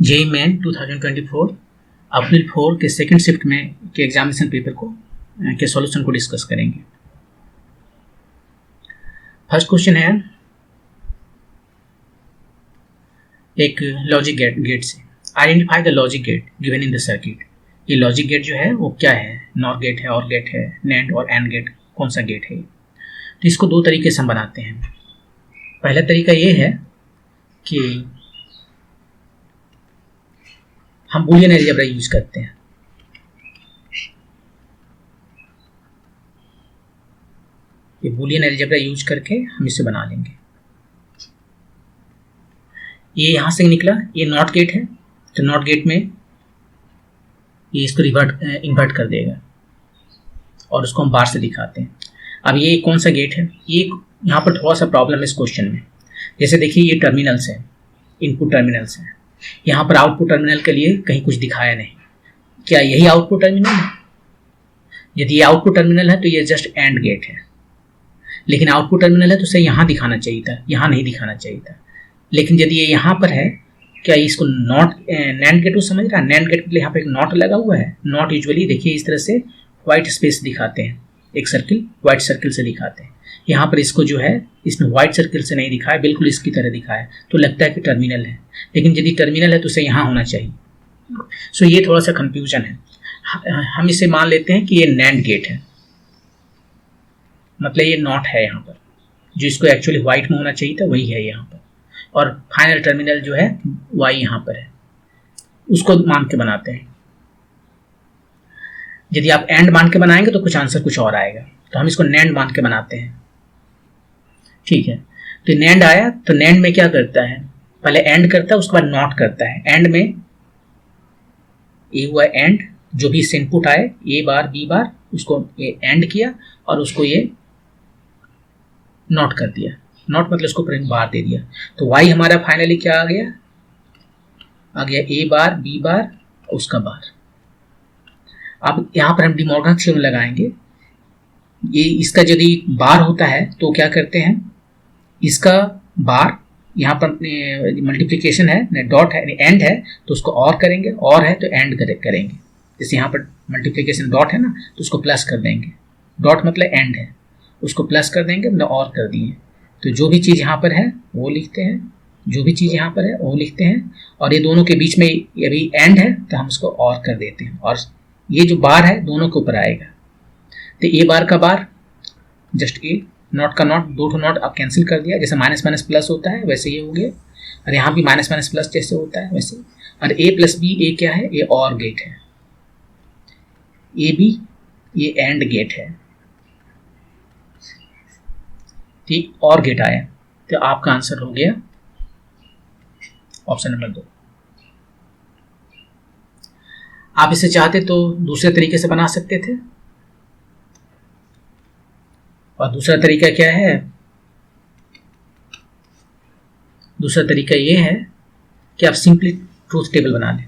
JEE main 2024 अप्रैल 4 के second shift में के एग्जामिनेशन पेपर को के सॉल्यूशन को डिस्कस करेंगे। फर्स्ट क्वेश्चन है एक लॉजिक गेट से, identify the logic gate given in the circuit. ये लॉजिक गेट जो है वो क्या है, नॉर गेट है, और गेट है, नैंड और एंड गेट, कौन सा गेट है। तो इसको दो तरीके से हम बनाते हैं। पहला तरीका ये है कि हम बूलियन अलजेब्रा यूज करते हैं। ये बूलियन अलजेब्रा यूज करके हम इसे बना लेंगे। ये यहां से निकला, ये नॉट गेट है, तो नॉट गेट में ये इसको इन्वर्ट कर देगा और उसको हम बार से दिखाते हैं। अब ये कौन सा गेट है, ये यहाँ पर थोड़ा सा प्रॉब्लम है इस क्वेश्चन में। जैसे देखिए ये टर्मिनल्स है, इनपुट टर्मिनल्स है, यहाँ पर आउटपुट टर्मिनल के लिए कहीं कुछ दिखाया नहीं। क्या यही आउटपुट टर्मिनल है? यदि ये आउटपुट टर्मिनल है तो ये जस्ट एंड गेट है, लेकिन आउटपुट टर्मिनल है तो उसे यहाँ दिखाना चाहिए था, यहाँ नहीं दिखाना चाहिए था। लेकिन यदि ये यहाँ पर है, क्या इसको नॉट नैंड गेट को समझ रहा है? नैंड गेट के लिए यहाँ पर एक नॉट लगा हुआ है। नॉट यूजुअली देखिए इस तरह से व्हाइट स्पेस दिखाते हैं, एक सर्किल व्हाइट सर्किल से दिखाते हैं। यहाँ पर इसको जो है इसमें व्हाइट सर्किल से नहीं दिखाया, बिल्कुल इसकी तरह दिखाया, तो लगता है कि टर्मिनल है। लेकिन यदि टर्मिनल है तो उसे यहाँ होना चाहिए। सो ये थोड़ा सा कंफ्यूजन है। हम इसे मान लेते हैं कि ये नैंड गेट है, मतलब ये नॉट है यहाँ पर, जो इसको एक्चुअली व्हाइट में होना चाहिए था वही है यहाँ पर, और फाइनल टर्मिनल जो है वाई यहाँ पर है, उसको मान के बनाते हैं। यदि आप एंड मान के बनाएंगे तो कुछ आंसर कुछ और आएगा, तो हम इसको नैंड मान के बनाते हैं। ठीक है, तो नैंड आया तो नैंड में क्या करता है, पहले एंड करता है, उसके बाद नॉट करता है। एंड में ये हुआ एंड, जो भी इससे इनपुट आए ए बार बी बार, उसको ये एंड किया और उसको ये नॉट कर दिया। नॉट मतलब उसको बार दे दिया, तो वाई हमारा फाइनली क्या आ गया ए बार बी बार उसका बार। अब यहां पर हम डिमॉर्गन थ्योरम लगाएंगे। ये इसका यदि बार होता है तो क्या करते हैं, इसका बार यहाँ पर मल्टीप्लिकेशन है, डॉट है, एंड है तो उसको और करेंगे, और है तो एंड करेंगे। जैसे यहाँ पर मल्टीप्लिकेशन डॉट है ना, तो उसको प्लस कर देंगे। डॉट मतलब एंड है, उसको प्लस कर देंगे, मतलब और कर दिए। तो जो भी चीज़ यहाँ पर है वो लिखते हैं, जो भी चीज़ यहाँ पर है वो लिखते हैं, और ये दोनों के बीच में ये भी एंड है तो हम उसको और कर देते हैं, और ये जो बार है दोनों के ऊपर आएगा। तो ए बार का बार जस्ट ए, नॉट का नॉट, दो ठो नॉट आप कैंसिल कर दिया, जैसे माइनस माइनस प्लस होता है वैसे ये हो गया, और यहाँ भी माइनस माइनस प्लस जैसे होता है वैसे। और ए प्लस बी, ए क्या है, ये और गेट है, ए बी ये एंड गेट है, ठीक, और गेट आया, तो आपका आंसर हो गया ऑप्शन नंबर 2। आप इसे चाहते तो दूसरे तरीके से बना सकते थे, और दूसरा तरीका क्या है, दूसरा तरीका ये है कि आप सिंपली ट्रूथ टेबल बना लें।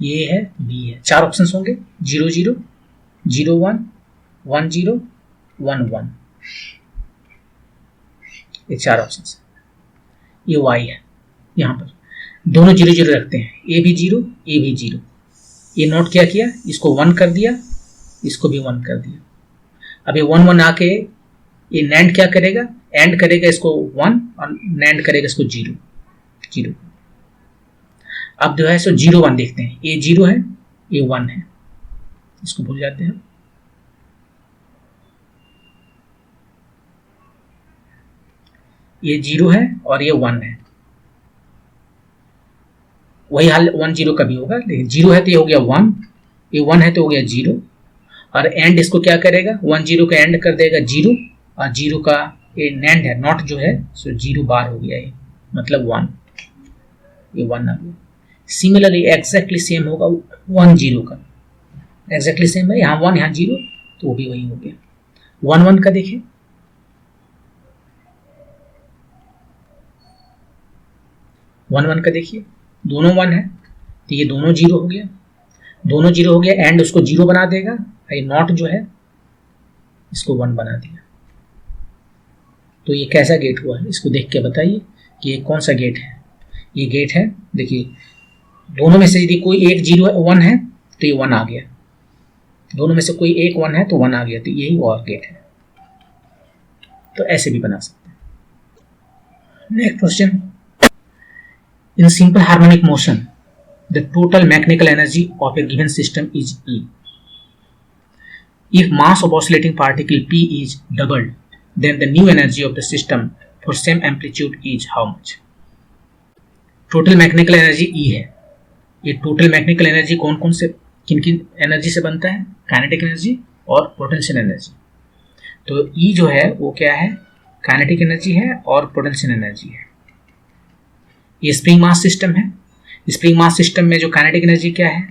ये है, बी है, 4 ऑप्शंस होंगे, 0 0 0 1 1 0 1 1, ये 4 ऑप्शंस। ये वाई है, यहाँ पर दोनों 0 0 रखते हैं, ए भी 0 ए भी 0। ये नोट क्या किया, इसको 1 कर दिया, इसको भी 1 कर दिया। अब ये 1 1 आके ये नैंड क्या करेगा, एंड करेगा इसको 1 और नैंड करेगा इसको 0 0। अब जो है सो 0 1 देखते हैं, ये 0 है ये 1 है, इसको भूल जाते हैं। ये 0 है और ये 1 है, वही हाल 1 0 का भी होगा, लेकिन 0 है तो ये हो गया 1, ये 1 है तो हो गया 0, और एंड इसको क्या करेगा, 1 0 का एंड कर देगा 0, और 0 का ये नैंड है, नॉट जो है सो 0 बार हो गया, ये मतलब 1, ये 1 आ गया। सिमिलरली एग्जैक्टली सेम होगा 1 0 का, एग्जैक्टली सेम है, यहाँ 1 यहाँ 0, तो वो भी वही हो गया। 1 1 का देखिए, 1 1 का देखिए, दोनों 1 है तो ये दोनों 0 हो गया, दोनों 0 हो गया, एंड उसको 0 बना देगा, ये नॉट जो है इसको 1 बना दिया, तो ये कैसा गेट हुआ, इसको देख के बताइए कि ये कौन सा गेट है। ये गेट है, देखिए दोनों में से यदि कोई एक 0 1 है तो ये 1 आ गया, दोनों में से कोई एक 1 है तो 1 आ गया, तो यही और गेट है। तो ऐसे भी बना सकते हैं। Next question, in simple harmonic motion the total mechanical energy of a given system is E. If mass of oscillating particle P is doubled, then the new energy of the system for same amplitude is how much? Total mechanical energy E है। ये total mechanical energy कौन कौन से किन किन energy से बनता है, काइनेटिक एनर्जी और पोटेंशियल एनर्जी। तो E जो है वो क्या है, काइनेटिक एनर्जी है और पोटेंशियल एनर्जी है। ये स्प्रिंग मास सिस्टम है। स्प्रिंग मास सिस्टम में जो काइनेटिक एनर्जी क्या है,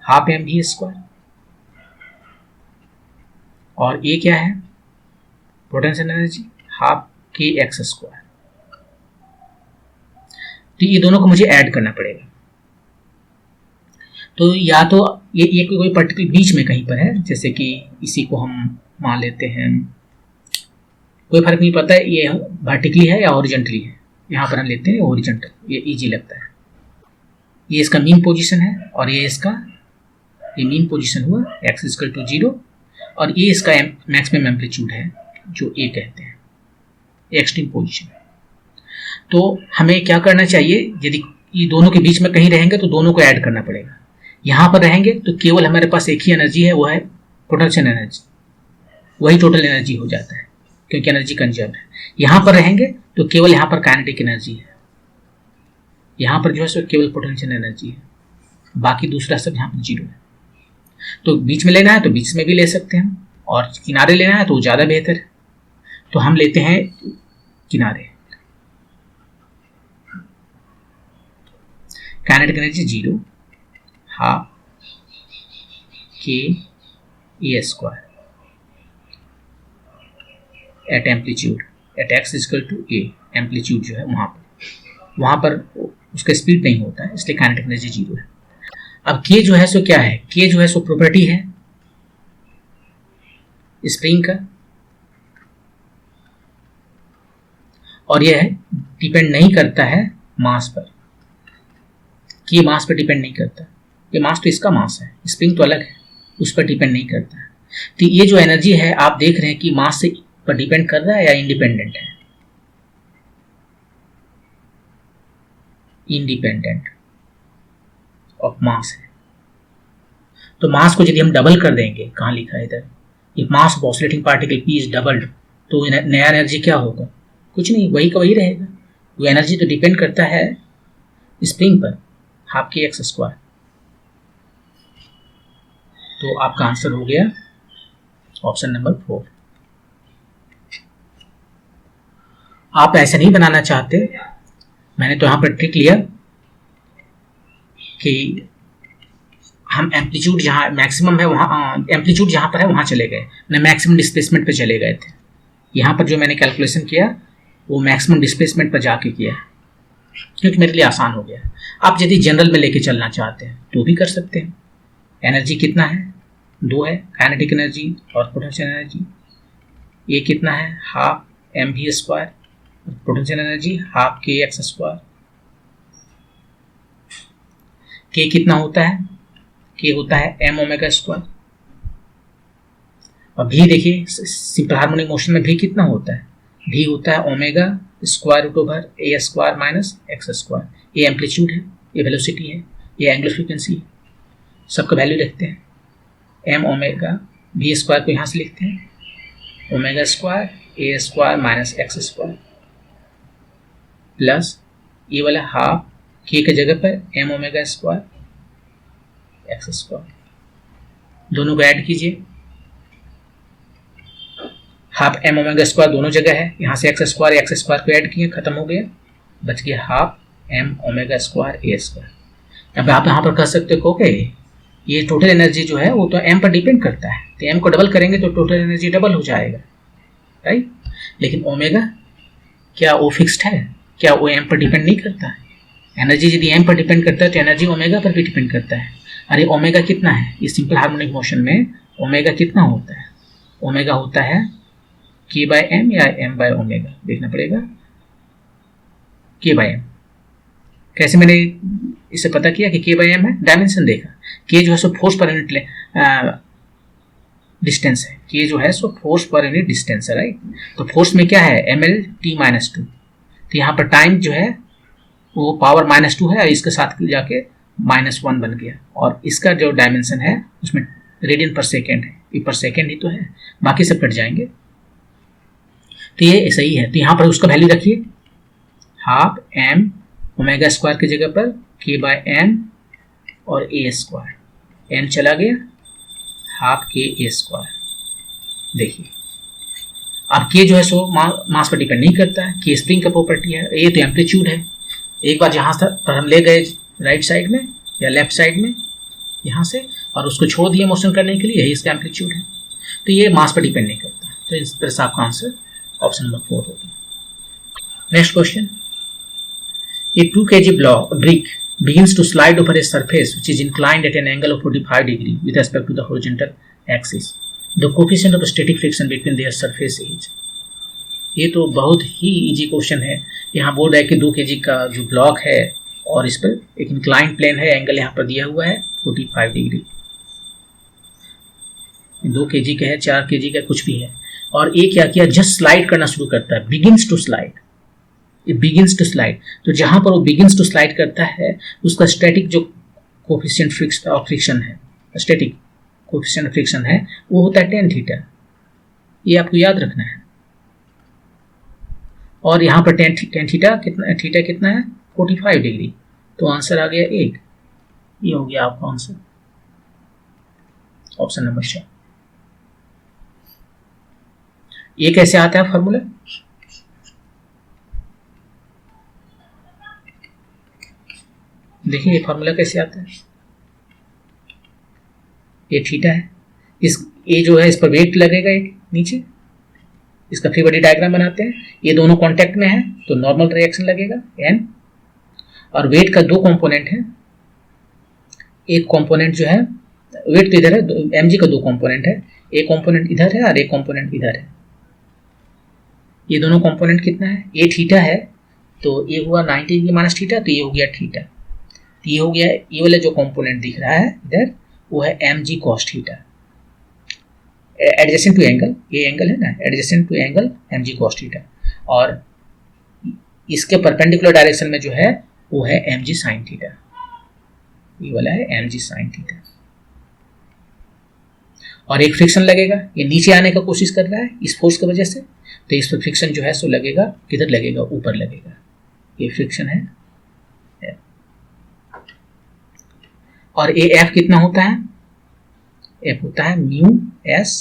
हाफ mv², और ये क्या है, पोटेंशियल एनर्जी हाफ kx²। तो ये दोनों को मुझे ऐड करना पड़ेगा। तो या तो ये कोई पर्टिकुलर बीच में कहीं पर है, जैसे कि इसी को हम मान लेते हैं, कोई फर्क नहीं पड़ता है ये वर्टिकली है या हॉरिजॉन्टली है, यहाँ पर हम लेते हैं हॉरिजॉन्टल, ये इजी लगता है। ये इसका मीन पोजीशन है और ये इसका ये मीन पोजीशन हुआ x = 0, और ये इसका मैक्सिमम एम्पलीट्यूड है जो a कहते हैं, एक्सट्रीम पोजीशन। तो हमें क्या करना चाहिए, यदि ये दोनों के बीच में कहीं रहेंगे तो दोनों को ऐड करना पड़ेगा। यहाँ पर रहेंगे तो केवल हमारे पास एक ही एनर्जी है, वो है पोटेंशियल एनर्जी, वही टोटल एनर्जी हो जाता है क्योंकि एनर्जी कंजर्व है। यहाँ पर रहेंगे तो केवल यहाँ पर काइनेटिक एनर्जी है, यहाँ पर जो है सो केवल पोटेंशियल एनर्जी है, बाकी दूसरा सब यहाँ पर 0 है। तो बीच में लेना है तो बीच में भी ले सकते हैं, और किनारे लेना है तो ज़्यादा बेहतर है। तो हम लेते हैं किनारे। Kinetic energy 0 half kA² at amplitude at x = a, amplitude जो है वहाँ पर उसका स्पीड नहीं होता है, इसलिए काइनेटिक एनर्जी 0 है। अब k जो है सो क्या है, k जो है सो प्रॉपर्टी है स्प्रिंग का, और यह डिपेंड नहीं करता है मास पर, k मास पर डिपेंड नहीं करता। ये मास तो इसका मास है, स्प्रिंग तो अलग है, उस पर डिपेंड नहीं करता है। तो ये जो एनर्जी है आप देख रहे हैं कि मास से पर डिपेंड कर रहा है या इंडिपेंडेंट है, इंडिपेंडेंट ऑफ मास है। तो मास को यदि हम डबल कर देंगे, कहाँ लिखा है इधर, if mass of oscillating particle P is doubled, तो नया एनर्जी क्या होगा, कुछ नहीं, वही का वही रहेगा। वो एनर्जी तो डिपेंड करता है स्प्रिंग पर, हाफ kx²। तो आपका आंसर हो गया ऑप्शन नंबर 4। आप ऐसा नहीं बनाना चाहते, मैंने तो यहाँ पर ट्रिक लिया कि हम एम्पलीट्यूड जहाँ मैक्सिमम है वहाँ, एम्पलीट्यूड जहाँ पर है वहाँ चले गए, मैंने मैक्सिमम डिस्प्लेसमेंट पर चले गए थे। यहाँ पर जो मैंने कैलकुलेशन किया वो मैक्सिमम डिस्प्लेसमेंट पर जाके किया, क्योंकि मेरे लिए आसान हो गया। आप यदि जनरल में लेके चलना चाहते हैं तो भी कर सकते हैं। एनर्जी कितना है, 2 है, काइनेटिक एनर्जी और पोटेंशियल एनर्जी। ये कितना है, half mv², potential energy half kx²। k कितना होता है, k होता है m⍵²। और v देखिए सिंपल हार्मोनिक मोशन में v कितना होता है, v होता है ω² - x²। ये एम्पलीट्यूड है, ये वेलोसिटी है, ये एंगुलर फ्रीक्वेंसी है, सबका वैल्यू रखते हैं। m⍵v² को यहाँ से लिखते हैं ω² a² - x² प्लस ये वाला हाफ k के जगह पर m⍵² x²। दोनों को ऐड कीजिए, हाफ m⍵² दोनों जगह है, यहाँ से x² को ऐड किए, खत्म हो गया, बच गया हाफ m⍵² a²। अब आप यहाँ पर कह सकते हो कि ये टोटल एनर्जी जो है वो तो m पर डिपेंड करता है, तो m को डबल करेंगे तो टोटल एनर्जी डबल हो जाएगा, राइट। लेकिन ओमेगा क्या वो फिक्स्ड है, क्या वो m पर डिपेंड नहीं करता है। एनर्जी यदि m पर डिपेंड करता है तो एनर्जी ओमेगा पर भी डिपेंड करता है। अरे ओमेगा कितना है, ये सिंपल हार्मोनिक मोशन में ओमेगा कितना होता है, ओमेगा होता है के बाय एम या एम बाय ओमेगा, देखना पड़ेगा। के बाय एम कैसे मैंने इसे पता किया कि के बाय एम है, डायमेंशन देखा, के जो है सो फोर्स पर यूनिट डिस्टेंस है, के जो है सो फोर्स पर यूनिट डिस्टेंस है, राइट। तो फोर्स में क्या है, M L T minus two, तो यहाँ पर टाइम जो है वो पावर -2 है और इसके साथ जाके -1 बन गया, और इसका जो डायमेंशन है उसमें रेडियन पर सेकेंड है, ये पर सेकेंड ही तो है, बाकी सब कट जाएंगे, तो ये सही है। तो यहाँ पर उसका वैल्यू रखिए, हाफ एम ओमेगा स्क्वायर की जगह पर के बाय एम और ए स्क्वायर, एम चला गया, हाफ के ए स्क्वायर। देखिए अब के जो है सो मास पर डिपेंड नहीं करता है, के स्प्रिंग का प्रॉपर्टी है, ये तो एम्पलीट्यूड है। एक बार जहाँ पर हम ले गए राइट साइड में या लेफ्ट साइड में यहाँ से, और उसको छोड़ दिए मोशन करने के लिए, यही इसका एम्पलीट्यूड है, तो ये मास पर डिपेंड नहीं करता। तो इस तरह से आपका आंसर ऑप्शन नंबर 4 होगा। Next question, a 2 kg brick begins to slide over a surface which is inclined at an angle of 45 degree with respect to the horizontal axis. The coefficient of static friction between their surface is. ये तो बहुत ही easy question है। यहाँ बोल रहा है कि 2 kg का जो ब्लॉक है और इस पर एक इंक्लाइंड प्लेन है, एंगल यहाँ पर दिया हुआ है 45 डिग्री, 2 kg का है, 4 kg का, कुछ भी है, और ये क्या किया, जस्ट स्लाइड करना शुरू करता है, begins to slide, begins to slide. तो जहां पर वो बिगिंस टू स्लाइड करता है उसका स्टैटिक जो कोफिशिएंट फ्रिक्शन है, स्टैटिक कोफिशिएंट फ्रिक्शन है, वो होता है tan थीटा, ये आपको याद रखना है। और यहाँ पर tan थीटा कितना है, 45 डिग्री, तो आंसर आ गया 1, ये हो गया आपका आंसर, ऑप्शन नंबर 4। ये कैसे आता है फॉर्मूला, देखिए ये फार्मूला कैसे आता है, ये थीटा है, ये जो है इस पर वेट लगेगा एक नीचे, इसका फ्री बॉडी डायग्राम बनाते हैं, ये दोनों कांटेक्ट में है तो नॉर्मल रिएक्शन लगेगा n, और वेट का 2 कंपोनेंट है, एक कंपोनेंट जो है वेट तो इधर है, mg का 2 कंपोनेंट है, एक कंपोनेंट इधर है और एक कंपोनेंट इधर है, ये दोनों कंपोनेंट कितना है, ये थीटा है, तो ये हुआ 90 डिग्री माइनस थीटा, तो ये हो गया थीटा, ये हो गया, ये वाला जो कंपोनेंट दिख रहा है इधर वो है mg cos theta, adjacent to angle, ये एंगल है ना, adjacent to angle mg cos theta, और इसके परपेंडिकुलर डायरेक्शन में जो है वो है mg sin थीटा, ये वाला है mg sin थीटा। और एक फ्रिक्शन लगेगा, ये नीचे आने का कोशिश कर रहा है इस फोर्स की वजह से, तो इस पर फ्रिक्शन जो है सो लगेगा, किधर लगेगा, ऊपर लगेगा, ये फ्रिक्शन है। और ए एफ कितना होता है, एफ होता है म्यू एस,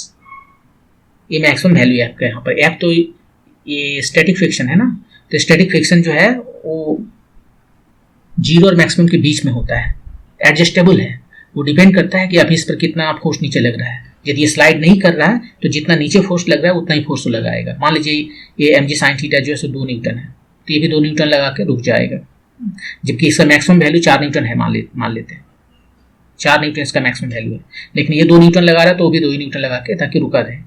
ये मैक्सिमम वैल्यू एफ का, यहाँ पर एफ तो ये स्टैटिक फ्रिक्शन है ना, तो स्टैटिक फ्रिक्शन जो है वो 0 और मैक्सिमम के बीच में होता है, एडजस्टेबल है, वो डिपेंड करता है कि अभी इस पर कितना फोर्स नीचे लग रहा है। यदि ये स्लाइड नहीं कर रहा है तो जितना नीचे फोर्स लग रहा है उतना ही फोर्स तो लगाएगा। मान लीजिए ये mg sin थीटा जो है सो 2 न्यूटन है, तो ये भी 2 न्यूटन लगा के रुक जाएगा, जबकि इसका मैक्सिमम वैल्यू 4 न्यूटन है, मान लेते हैं 4 न्यूटन इसका मैक्सिमम वैल्यू है, लेकिन ये 2 न्यूटन लगा रहा है तो वो भी 2 ही न्यूटन लगा के ताकि रुका रहे।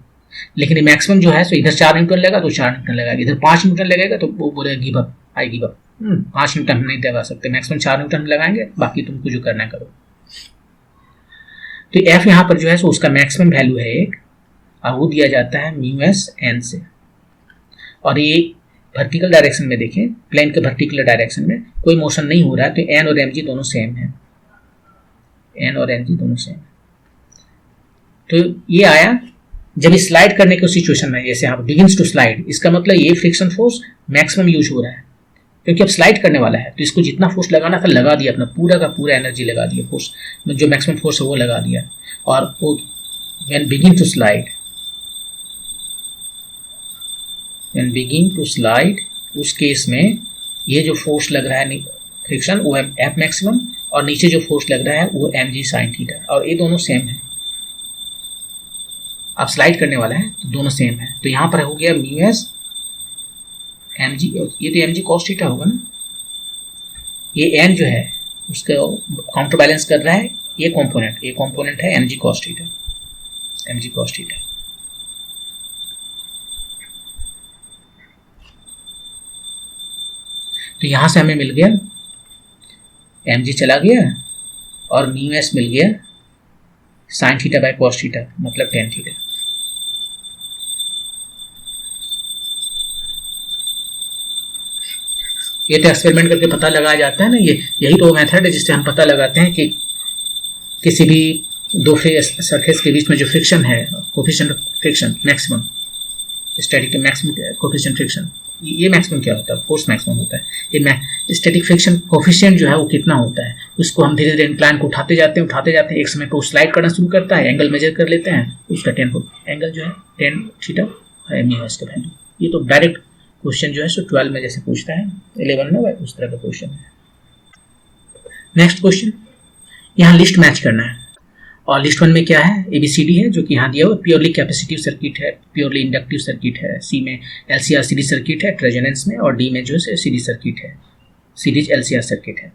लेकिन ये मैक्सिमम जो है सो इधर 4 न्यूटन लगा तो 4 न्यूटन लगाएगा, इधर 5 न्यूटन लगेगा तो वो बोलेगा give up, I give up, 5 Newton हम नहीं लगा सकते, मैक्सिमम 4 न्यूटन हम लगाएंगे, बाकी तुमको जो करना करो। तो एफ यहाँ पर जो है सो उसका मैक्सिमम वैल्यू है 1, और वो दिया जाता है म्यू एस एन से। और ये वर्टिकल डायरेक्शन में देखें, प्लेन के वर्टिकुलर डायरेक्शन में कोई मोशन नहीं हो रहा है, तो एन और एम जी दोनों सेम है, एन और एन जी दोनों सेम। तो ये आया जब स्लाइड करने के सिचुएशन में, जैसे यहाँ बिगिंस टू स्लाइड, इसका मतलब ये फ्रिक्शन फोर्स मैक्सिमम यूज हो रहा है, क्योंकि अब स्लाइड करने वाला है, तो इसको जितना फोर्स लगाना था लगा दिया, अपना पूरा का पूरा एनर्जी लगा दिया, फोर्स जो मैक्सिमम फोर्स है वो लगा दिया। और वो when begin to slide, when begin to slide, उस केस में ये जो फोर्स लग रहा है फ्रिक्शन वो है एफ मैक्सिमम, और नीचे जो फोर्स लग रहा है वो mg sin थीटा, और ये दोनों सेम है। अब स्लाइड करने वाला है तो दोनों सेम है, तो यहाँ पर हो गया म्यू एस mg, ये तो mg cos थीटा होगा ना, ये n जो है उसका काउंटर बैलेंस कर रहा है ये कंपोनेंट है mg cos theta, mg cos theta. तो यहाँ से हमें मिल गया mg चला गया और म्यू एस मिल गया sine theta by cos theta, मतलब टेन थीटा। ये तो एक्सपेरिमेंट करके पता लगाया जाता है ना, यही तो मेथड है जिससे हम पता लगाते हैं कि किसी भी दो फेस सरफेस के बीच में जो फ्रिक्शन है, coefficient of friction maximum, static maximum coefficient friction, ये मैक्सिमम क्या होता है, फोर्स मैक्सिमम होता है। ये स्टैटिक फ्रिक्शन कोफिशिएंट जो है वो कितना होता है, उसको हम धीरे धीरे इंक्लाइन को उठाते जाते हैं, एक समय पर वो स्लाइड करना शुरू करता है, एंगल मेजर कर लेते हैं, उसका एंगल जो है टेन थीटा है म्यू एस का वैल्यू। ये तो डायरेक्ट क्वेश्चन जो है सो 12 में जैसे पूछता है 11 में उस तरह का क्वेश्चन है। नेक्स्ट क्वेश्चन, यहाँ लिस्ट मैच करना है और लिस्ट 1 में क्या है, ABCD है जो कि यहाँ दिया हुआ, प्योरली कैपेसिटिव सर्किट है, प्योरली इंडक्टिव सर्किट है, सी में LCR सीरीज सर्किट है रेजोनेंस में, और डी में जो है सीरीज सर्किट है, सीरीज LCR सर्किट है।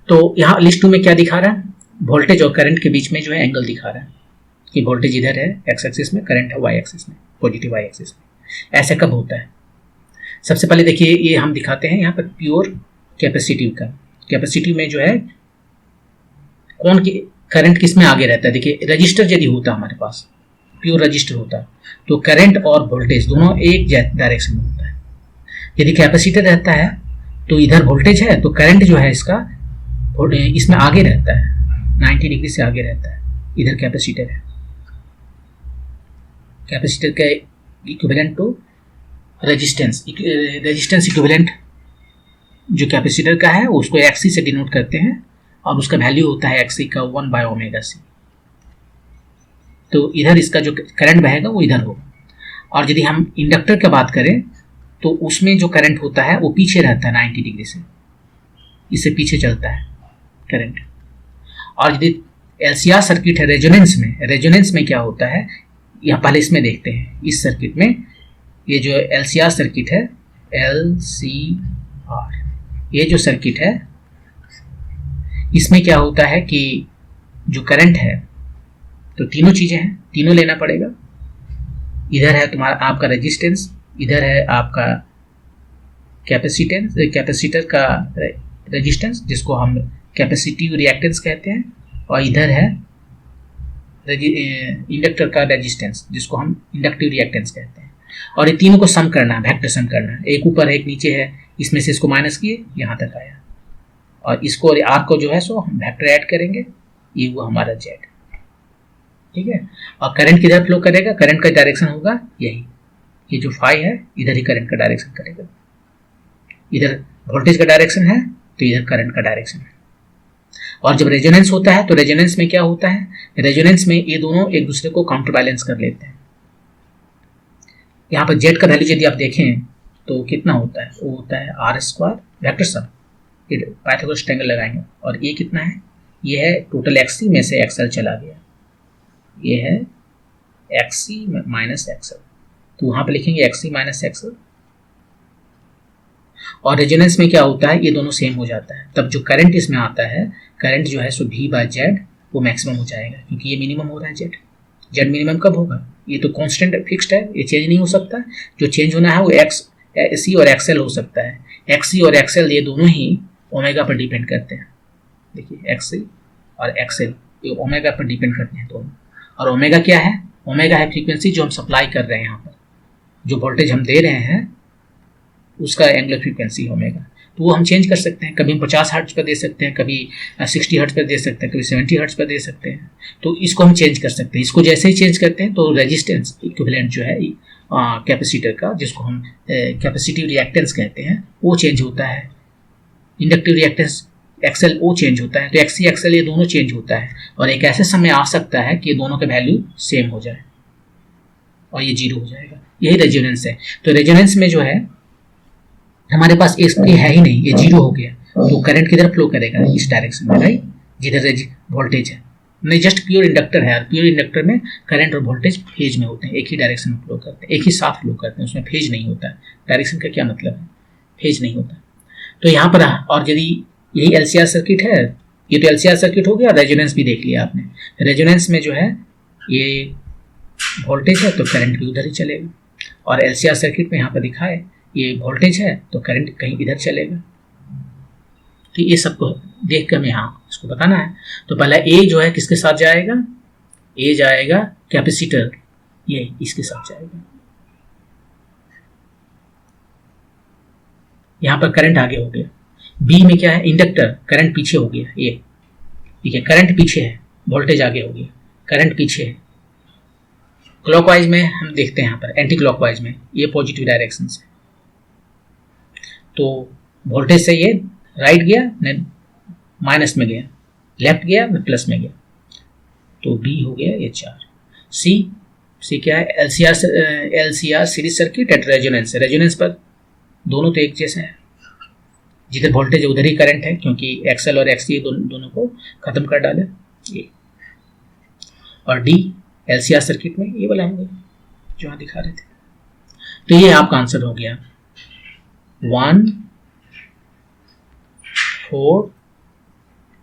तो यहाँ लिस्ट 2 में क्या दिखा रहा है, वोल्टेज और करंट के बीच में जो है एंगल दिखा रहा है कि वोल्टेज इधर है एक्स एक्सिस में, करंट है वाई एक्सिस में, पॉजिटिव वाई एक्सिस में। ऐसा कब होता है, सबसे पहले देखिए ये हम दिखाते हैं यहाँ पर प्योर कैपेसिटिव का। कैपेसिटिव में जो है कौन की करंट किस में आगे रहता है, देखिए रजिस्टर यदि होता हमारे पास, प्योर रजिस्टर होता तो करंट और वोल्टेज दोनों एक डायरेक्शन में होता है। यदि कैपेसिटर रहता है तो इधर वोल्टेज है तो करंट जो है इसका इसमें आगे रहता है, 90 डिग्री से आगे रहता है। इधर कैपेसिटर है, कैपेसिटर का equivalent to resistance, resistance equivalent जो कैपेसिटर का है उसको एक्सी से डिनोट करते हैं और उसका वैल्यू होता है एक्सी का 1/ωc। तो इधर इसका जो करंट बहेगा वो इधर होगा। और यदि हम इंडक्टर की बात करें तो उसमें जो करंट होता है वो पीछे रहता है 90 डिग्री से, इससे पीछे चलता है करंट। और यदि LCR सर्किट है रेजोनेंस में क्या होता है, यहाँ पहले इसमें देखते हैं, इस सर्किट में ये जो LCR सर्किट है, LCR ये जो सर्किट है इसमें क्या होता है कि जो करंट है तो तीनों चीजें हैं, तीनों लेना पड़ेगा। इधर है तुम्हारा आपका रेजिस्टेंस, इधर है आपका कैपेसिटेंस, कैपेसिटर का रेजिस्टेंस जिसको हम कैपेसिटिव रिएक्टेंस कहते हैं, और इधर है इंडक्टर का रेजिस्टेंस जिसको हम इंडक्टिव रिएक्टेंस कहते हैं। और ये तीनों को सम करना है, वेक्टर सम करना है, एक ऊपर है एक नीचे है, इसमें से इसको माइनस किए यहाँ तक आया, और इसको और आर को जो है सो हम वेक्टर ऐड करेंगे, ये हुआ हमारा जेड। ठीक है, और करंट किधर फ्लो करेगा, करंट का डायरेक्शन होगा यही, ये जो फाई है इधर ही करंट का डायरेक्शन करेगा, इधर वोल्टेज का डायरेक्शन है तो इधर करंट का डायरेक्शन है। और जब रेजोनेंस होता है तो रेजोनेंस में क्या होता है, रेजोनेंस में ये दोनों एक दूसरे को काउंटर बैलेंस कर लेते हैं। यहाँ पर जेड का वैल्यू यदि आप देखें तो कितना होता है, वो होता है r² vector sum, Pythagoras triangle लगाएंगे, और ये कितना है, ये है टोटल XC में से XL चला गया, ये है XC माइनस XL, तो वहां पे लिखेंगे XC माइनस XL। और रेजोनेंस में क्या होता है, ये दोनों सेम हो जाता है, तब जो करंट इसमें आता है, करंट जो है सो V/Z वो मैक्सिमम हो जाएगा, क्योंकि ये मिनिमम हो रहा है जेड मिनिमम कब होगा, ये तो कांस्टेंट फिक्स्ड है, ये चेंज नहीं हो सकता, जो चेंज होना है वो XC और XL हो सकता है। XC और XL ये दोनों ही ओमेगा पर डिपेंड करते हैं, देखिए XC और XL ये ओमेगा पर डिपेंड करते हैं दोनों। और ओमेगा क्या है, ओमेगा है फ्रीक्वेंसी जो हम सप्लाई कर रहे हैं, यहाँ पर जो वोल्टेज हम दे रहे हैं उसका एंगुलर फ्रीक्वेंसी ओमेगा, तो वो हम चेंज कर सकते हैं, कभी हम 50 हर्ट्ज पर दे सकते हैं, कभी 60 हर्ट्ज पर दे सकते हैं, कभी 70 हर्ट्ज पर दे सकते हैं, तो इसको हम चेंज कर सकते हैं। इसको जैसे ही चेंज करते हैं तो रेजिस्टेंस इक्विवेलेंट जो है कैपेसिटर का, जिसको हम कैपेसिटिव रिएक्टेंस कहते हैं, वो चेंज होता है, इंडक्टिव रिएक्टेंस XL वो चेंज होता है, तो XC XL ये दोनों चेंज होता है, और एक ऐसे समय आ सकता है कि ये दोनों का वैल्यू सेम हो जाए और ये 0 हो जाएगा, यही रेजोनेंस है। तो रेजोनेंस में जो है हमारे पास ये है ही नहीं, ये 0 हो गया, तो करंट किधर फ्लो करेगा, इस डायरेक्शन में, राइट, जिधर वोल्टेज है, नहीं जस्ट प्योर इंडक्टर है, प्योर इंडक्टर में करंट और वोल्टेज फेज में होते हैं, एक ही डायरेक्शन में फ्लो करते हैं, एक ही साथ फ्लो करते हैं, उसमें फेज नहीं होता है। डायरेक्शन का क्या मतलब है, फेज नहीं होता। तो यहाँ पर और यदि यही LCR सर्किट है, ये तो LCR सर्किट हो गया, रेजोनेंस भी देख लिया आपने, रेजोनेंस में जो है ये वोल्टेज है तो करंट भी उधर ही चलेगा। और LCR सर्किट में यहाँ पर दिखा है ये वोल्टेज है तो करंट कहीं इधर चलेगा। तो ये सबको देख कर हमें यहाँ इसको बताना है। तो पहला ए जो है किसके साथ जाएगा, ए जाएगा कैपेसिटर, ये इसके साथ जाएगा। यहाँ पर करंट आगे हो गया। बी में क्या है, इंडक्टर, करंट पीछे हो गया ये, ठीक है, करंट पीछे है, वोल्टेज आगे हो गया, करंट पीछे है। क्लॉकवाइज में हम देखते हैं, यहाँ पर एंटी क्लॉकवाइज में ये पॉजिटिव डायरेक्शन से, तो वोल्टेज से ये राइट गया, माइनस में गया, लेफ्ट गया, प्लस में गया, तो बी हो गया ये 4। सी क्या है, LCR series circuit at resonance, resonance पर दोनों तो एक जैसे हैं, जिधर वोल्टेज उधर ही करंट है, क्योंकि एक्सएल और एक्ससी दोनों को खत्म कर डाले ये। और डी एलसीआर सर्किट में ये वाला होंगे जो यहाँ दिखा रहे थे। तो ये आपका आंसर हो गया 1 4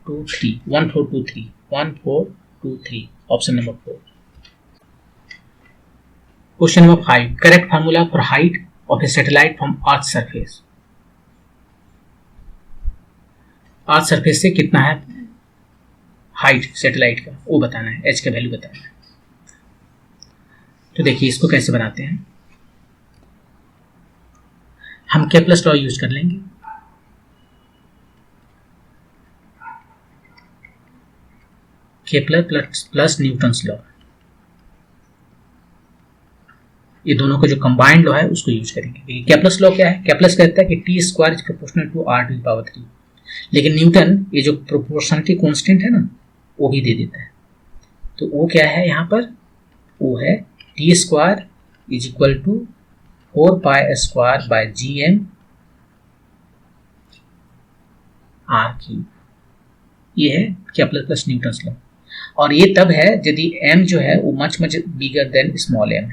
2 3, 1 4 2 3, 1 4 2 3, option number 4। Question number 5, correct formula for height of A satellite from earth surface. Earth surface से कितना है हाइट सैटेलाइट का, वो बताना है, एच का वैल्यू बताना है। तो देखिए इसको कैसे बनाते हैं, हम केप्लर्स लॉ यूज कर लेंगे। केप्लर प्लस न्यूटन्स लॉ, ये दोनों का जो कंबाइंड लॉ है उसको यूज करेंगे। केप्लर्स लॉ क्या है, केप्लर्स कहता है कि T square is proportional to R to the power 3, लेकिन न्यूटन ये जो प्रोपोर्शनलिटी कांस्टेंट है ना वो भी दे देता है। तो वो क्या है यहाँ पर, वो है T square is equal to 4 pi square by G M R cube, ये है केप्लर प्लस न्यूटन्स लॉ। और ये तब है यदि m जो है वो much bigger than small m।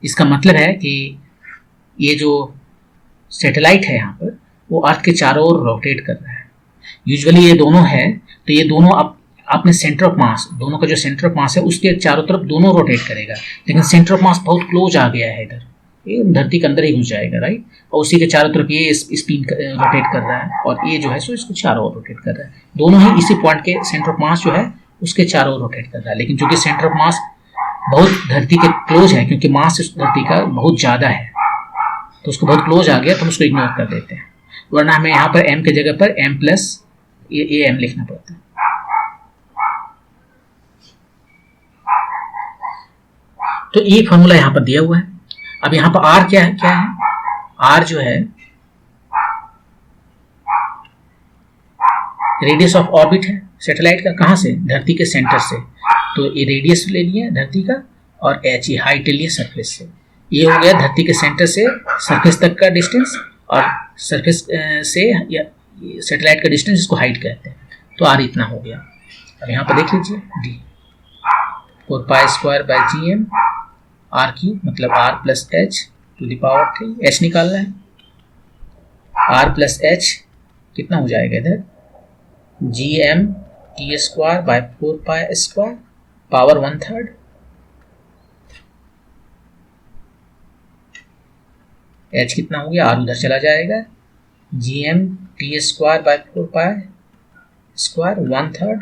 इसका मतलब है कि ये जो सैटेलाइट है यहाँ पर वो अर्थ के चारों ओर रोटेट कर रहा है। यूजुअली ये दोनों है, तो ये दोनों अपने सेंटर ऑफ मास, दोनों का जो सेंटर ऑफ मास है उसके चारों तरफ दोनों रोटेट करेगा, लेकिन सेंटर ऑफ मास बहुत क्लोज आ गया है इधर, ये धरती के अंदर ही घुस जाएगा, राइट। और उसी के चारों तरफ ये स्पिन रोटेट कर रहा है, और ये जो है सो इसको चारों ओर रोटेट कर रहा है। दोनों ही इसी पॉइंट के सेंटर ऑफ मास जो है उसके चारों ओर रोटेट कर रहा है, लेकिन चूंकि सेंटर ऑफ मास बहुत धरती के क्लोज है, क्योंकि मास धरती का बहुत ज़्यादा है, तो उसको बहुत क्लोज आ गया तो हम उसको इग्नोर कर देते हैं, वरना हमें यहाँ पर m के जगह पर m प्लस ये m लिखना पड़ता है। तो ये फॉर्मूला यहाँ पर दिया हुआ है। अब यहाँ पर r क्या है, r जो है रेडियस ऑफ ऑर्बिट है सैटेलाइट का, कहाँ से, धरती के सेंटर से, तो ये रेडियस ले लिया धरती का, और h ये हाइट ले लिया सरफेस से। ये हो गया धरती के सेंटर से सरफेस तक का डिस्टेंस, और सरफेस से या सैटेलाइट का डिस्टेंस, इसको हाइट कहते हैं। तो r इतना हो गया। अब यहाँ पर देख लीजिए d 4 pi square by G M R cube, मतलब r plus H to the power 3, h निकालना है, r प्लस एच कितना हो जाएगा इधर, G M T square by 4 pi square power 1/3, h कितना हो गया, r उधर चला जाएगा, G M T square by 4 pi square 1/3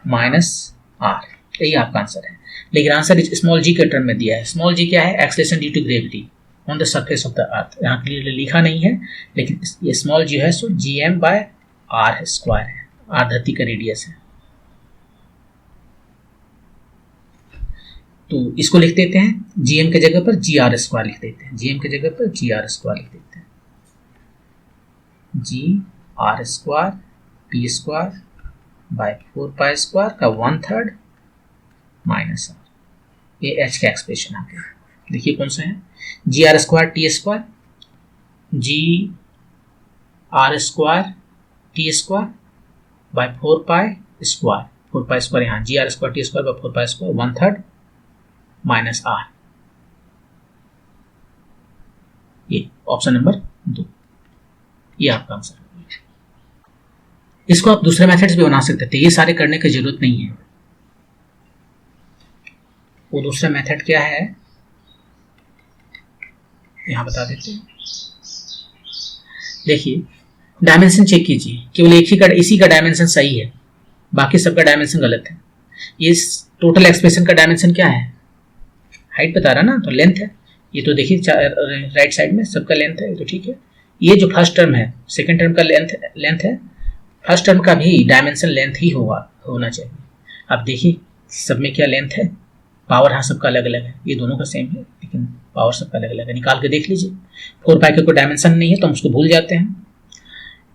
minus r, यही आपका आंसर है। लेकिन आंसर स्मॉल जी के टर्म में दिया है। स्मॉल जी क्या है, acceleration due to gravity on the surface of the earth, यहाँ क्लियरली लिखा नहीं है, लेकिन ये स्मॉल जी है so g M by R square है, आर धरती का रेडियस है। तो इसको लिख देते हैं जी एम के जगह पर जी आर स्क्वायर लिख देते हैं, जी एम के जगह पर जी आर स्क्वायर लिख देते हैं, g R square T square by 4 pi square का 1/3 माइनस आर, ये एच का एक्सप्रेशन आ गया। देखिए कौन सा है, g R square T square, g R square T square by 4 pi square, 4 pi square यहाँ, g R square T square by 4 pi square 1/3 minus R, ये ऑप्शन नंबर 2, ये आपका आंसर है। इसको आप दूसरे मेथड्स भी बना सकते थे, ये सारे करने की जरूरत नहीं है। वो दूसरा मेथड क्या है यहाँ बता देते हैं। देखिए डायमेंशन चेक कीजिए, केवल एक ही का, इसी का डायमेंशन सही है, बाकी सबका डायमेंशन गलत है। ये टोटल एक्सप्रेशन का डायमेंशन क्या है, हाइट बता रहा ना, तो लेंथ है। ये तो देखिए राइट साइड में सबका लेंथ है, तो ठीक है। ये जो फर्स्ट टर्म है, सेकंड टर्म का लेंथ है, फर्स्ट टर्म का भी डायमेंशन लेंथ ही होना चाहिए। अब देखिए सब में क्या लेंथ है, पावर हाँ सबका अलग अलग है, ये दोनों का सेम है लेकिन पावर सबका अलग अलग है। निकाल के देख लीजिए। 4 पाई का कोई डायमेंशन नहीं है तो हम उसको भूल जाते हैं।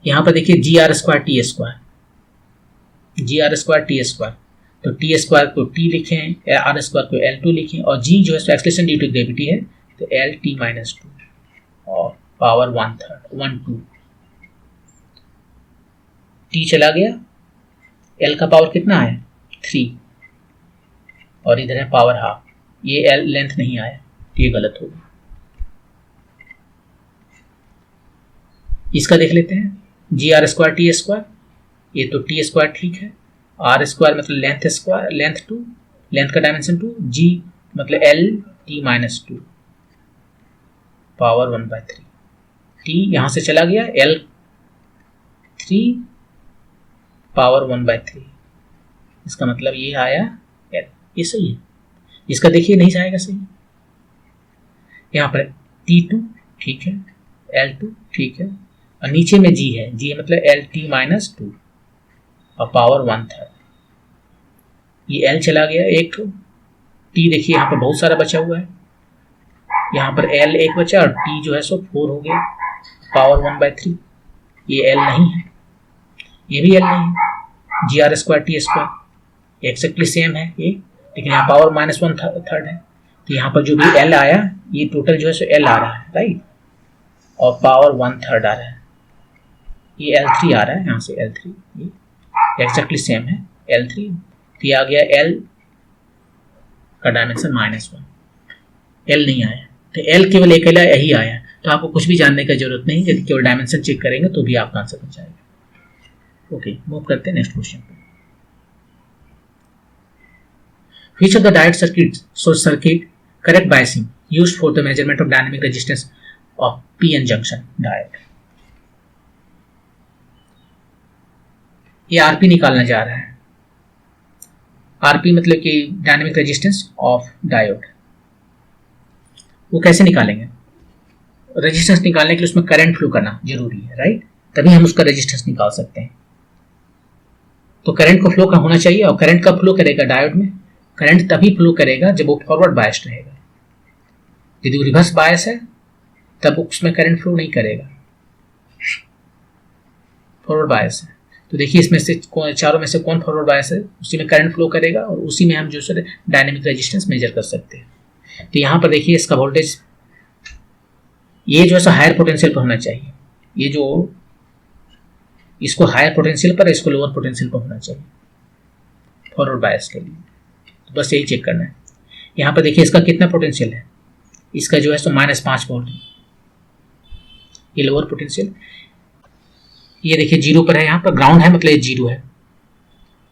यहाँ पर देखिए g R square T square, g R square T square, तो टी स्क्वायर को टी लिखें, आर स्क्वायर को L2 लिखें, और जी जो है एक्सलेशन ड्यू टू ग्रेविटी है तो LT-2 और पावर 1/3 टी चला गया, L का पावर कितना है 3 और इधर है पावर हाफ, ये L लेंथ नहीं आया तो ये गलत होगा। इसका देख लेते हैं, g R square T square, ये तो टी स्क्वायर ठीक है, आर स्क्वायर मतलब लेंथ स्क्वायर, लेंथ 2, लेंथ का डायमेंशन 2, जी मतलब LT-2 पावर 1/3, टी यहां से चला गया, L3 पावर 1/3, इसका मतलब ये आया L, ये सही है। इसका देखिए नहीं जाएगा सही, यहाँ पर T2 ठीक है, L2 ठीक है, और नीचे में G है, G मतलब LT-2 और पावर 1/3, ये L चला गया एक तो, T देखिए यहाँ पर बहुत सारा बचा हुआ है, यहाँ पर L एक बचा और T जो है सो 4 हो गया, पावर 1/3, ये L नहीं है, ये भी L नहीं है, g R square T square exactly same है ये, लेकिन यहाँ पावर -1/3 है, तो यहाँ पर जो भी L आया ये टोटल जो है सो L आ रहा है, राइट, और पावर 1/3 आ रहा है, ये L3 आ रहा है, यहाँ से L3 ये एक्जैक्टली सेम है L3, तो ये आ गया L का डायमेंशन -1, L नहीं आया, तो L केवल अकेला यही आया, तो आपको कुछ भी जानने की जरूरत नहीं, यदि केवल डायमेंशन चेक करेंगे तो भी आपका आंसर बन जाएगा। ओके, मूव करते हैं नेक्स्ट क्वेश्चन पे। Which of the diode circuits shows circuit correct biasing used for the measurement of dynamic resistance of PN junction diode? ये आरपी निकालना जा रहा है, आरपी मतलब कि डायनेमिक रेजिस्टेंस ऑफ डायोड। वो कैसे निकालेंगे, रेजिस्टेंस निकालने के लिए उसमें करंट फ्लो करना जरूरी है, राइट, तभी हम उसका रेजिस्टेंस निकाल सकते हैं। तो करंट को फ्लो का होना चाहिए, और करंट कब फ्लो करेगा डायोड में, करंट तभी फ्लो करेगा जब वो फॉरवर्ड बायस्ड रहेगा। यदि वो रिवर्स बायस है तब उसमें करंट फ्लो नहीं करेगा, फॉरवर्ड बायस है तो देखिए इसमें से चारों में से कौन फॉरवर्ड बायस है, उसी में करंट फ्लो करेगा और उसी में हम जो है डायनेमिक रेजिस्टेंस मेजर कर सकते हैं। तो यहाँ पर देखिए इसका वोल्टेज ये जो है हायर पोटेंशियल पर होना चाहिए, ये जो इसको हायर पोटेंशियल पर, इसको लोअर पोटेंशियल पर होना चाहिए फॉरवर्ड बायस के लिए, तो बस यही चेक करना है। यहाँ पर देखिए इसका कितना पोटेंशियल है, इसका जो है सो -5 वोल्ट, ये लोअर पोटेंशियल, ये देखिए 0 पर है, यहाँ पर ग्राउंड है मतलब ये 0 है,